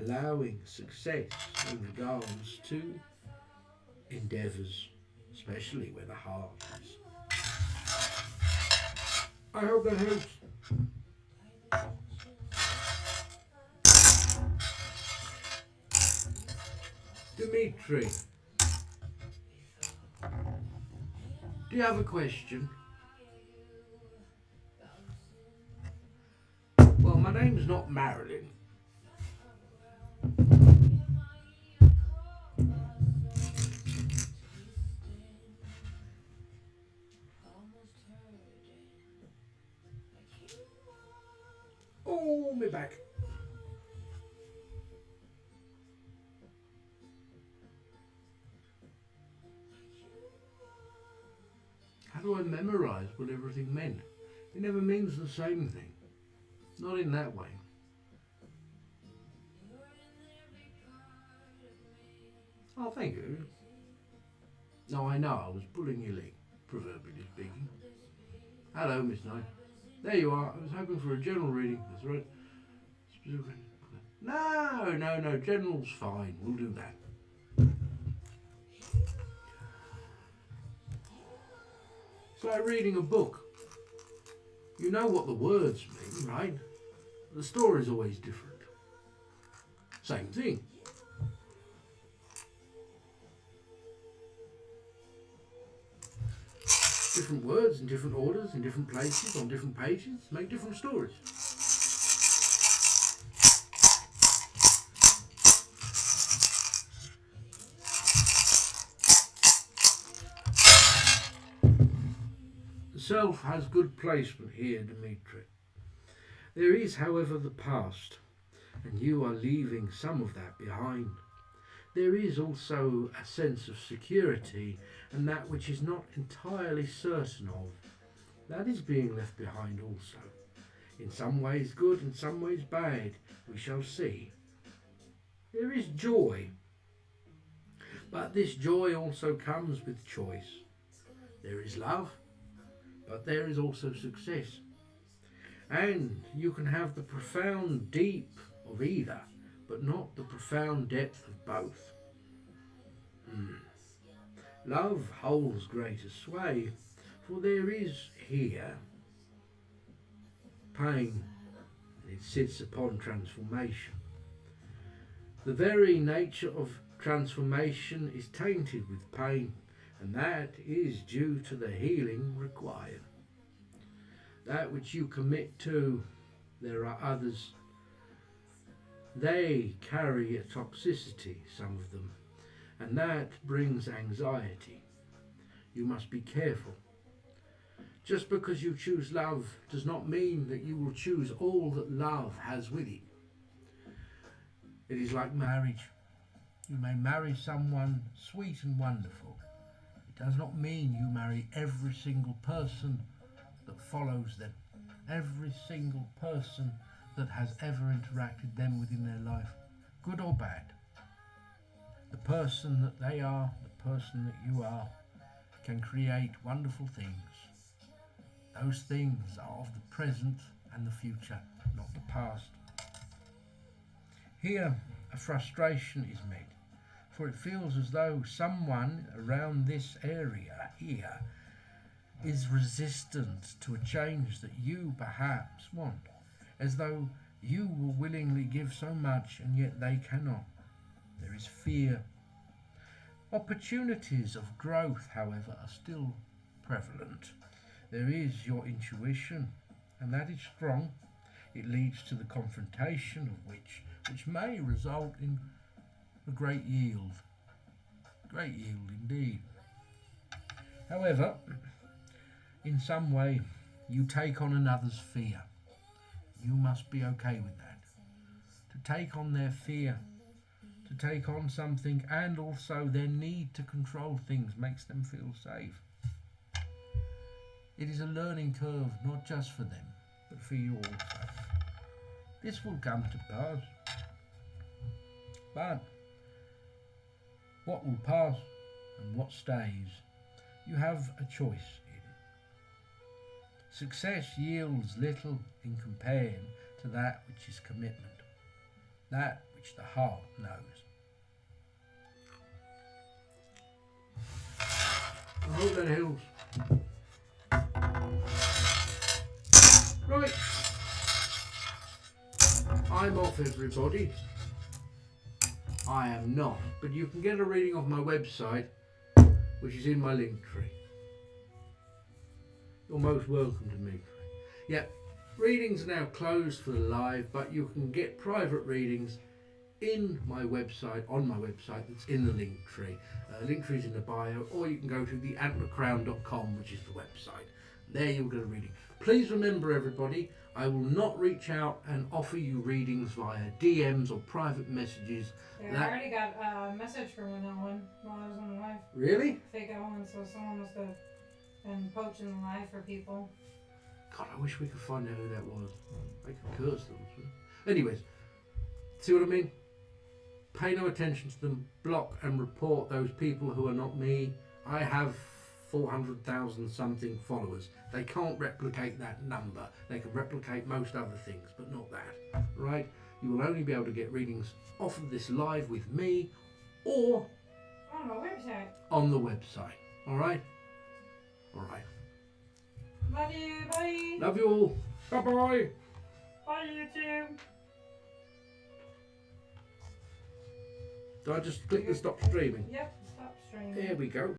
allowing success in regards to endeavours, especially where the heart is. I hope that helps. Dimitri, do you have a question? Well, my name's not Marilyn. Oh, me back. How do I memorise what everything meant? It never means the same thing. Not in that way. Oh, thank you. No, I know, I was pulling your leg, proverbially speaking. Hello, Miss Knight. There you are. I was hoping for a general reading. That's right. No. General's fine. We'll do that. It's like reading a book. You know what the words mean, right? The story's always different. Same thing. Different words in different orders, in different places, on different pages, make different stories. The self has good placement here, Dimitri. There is, however, the past, and you are leaving some of that behind. There is also a sense of security, and that which is not entirely certain of, that is being left behind also. In some ways good, in some ways bad, we shall see. There is joy, but this joy also comes with choice. There is love, but there is also success. And you can have the profound deep of either, but not the profound depth of both. Love holds greater sway, for there is here pain, and it sits upon transformation. The very nature of transformation is tainted with pain, and that is due to the healing required. That which you commit to, there are others. They carry a toxicity, some of them, and that brings anxiety. You must be careful. Just because you choose love does not mean that you will choose all that love has with it. It is like marriage. You may marry someone sweet and wonderful. It does not mean you marry every single person that follows them, every single person that has ever interacted them within their life, good or bad. The person that they are, the person that you are, can create wonderful things. Those things are of the present and the future, not the past. Here, a frustration is met, for it feels as though someone around this area here is resistant to a change that you perhaps want, as though you will willingly give so much and yet they cannot. There is fear. Opportunities of growth, however, are still prevalent. there is your intuition, and that is strong. It leads to the confrontation of which may result in a great yield. Great yield indeed. However, in some way, you take on another's fear. You must be okay with that. To take on their fear, to take on something, and also their need to control things makes them feel safe. It is a learning curve, not just for them, but for you also. This will come to pass. But what will pass and what stays, you have a choice in. Success yields little in comparing to that which is commitment, that which the heart knows. Hold that hills. Right. I'm off, everybody. I am not, but you can get a reading off my website, which is in my link tree. You're most welcome to me. Yeah, readings are now closed for the live, but you can get private readings in my website, on my website, that's in the link tree. Link tree is in the bio, or you can go to theantlercrown.com, which is the website. There you'll get a reading. Please remember, everybody, I will not reach out and offer you readings via DMs or private messages. Yeah, I already got a message from that one while I was on the live. Really? Fake Elwynn, so someone must have been poaching the live for people. God, I wish we could find out who that was. I could curse them. Anyways, see what I mean? Pay no attention to them. Block and report those people who are not me. I have 400,000 something followers. They can't replicate that number. They can replicate most other things, but not that. Right? You will only be able to get readings off of this live with me or on my website. On the website. Alright? Alright. Love you. Bye. Love you all. Bye-bye. Bye, YouTube. Do I just click the stop streaming? Yep, stop streaming. There we go.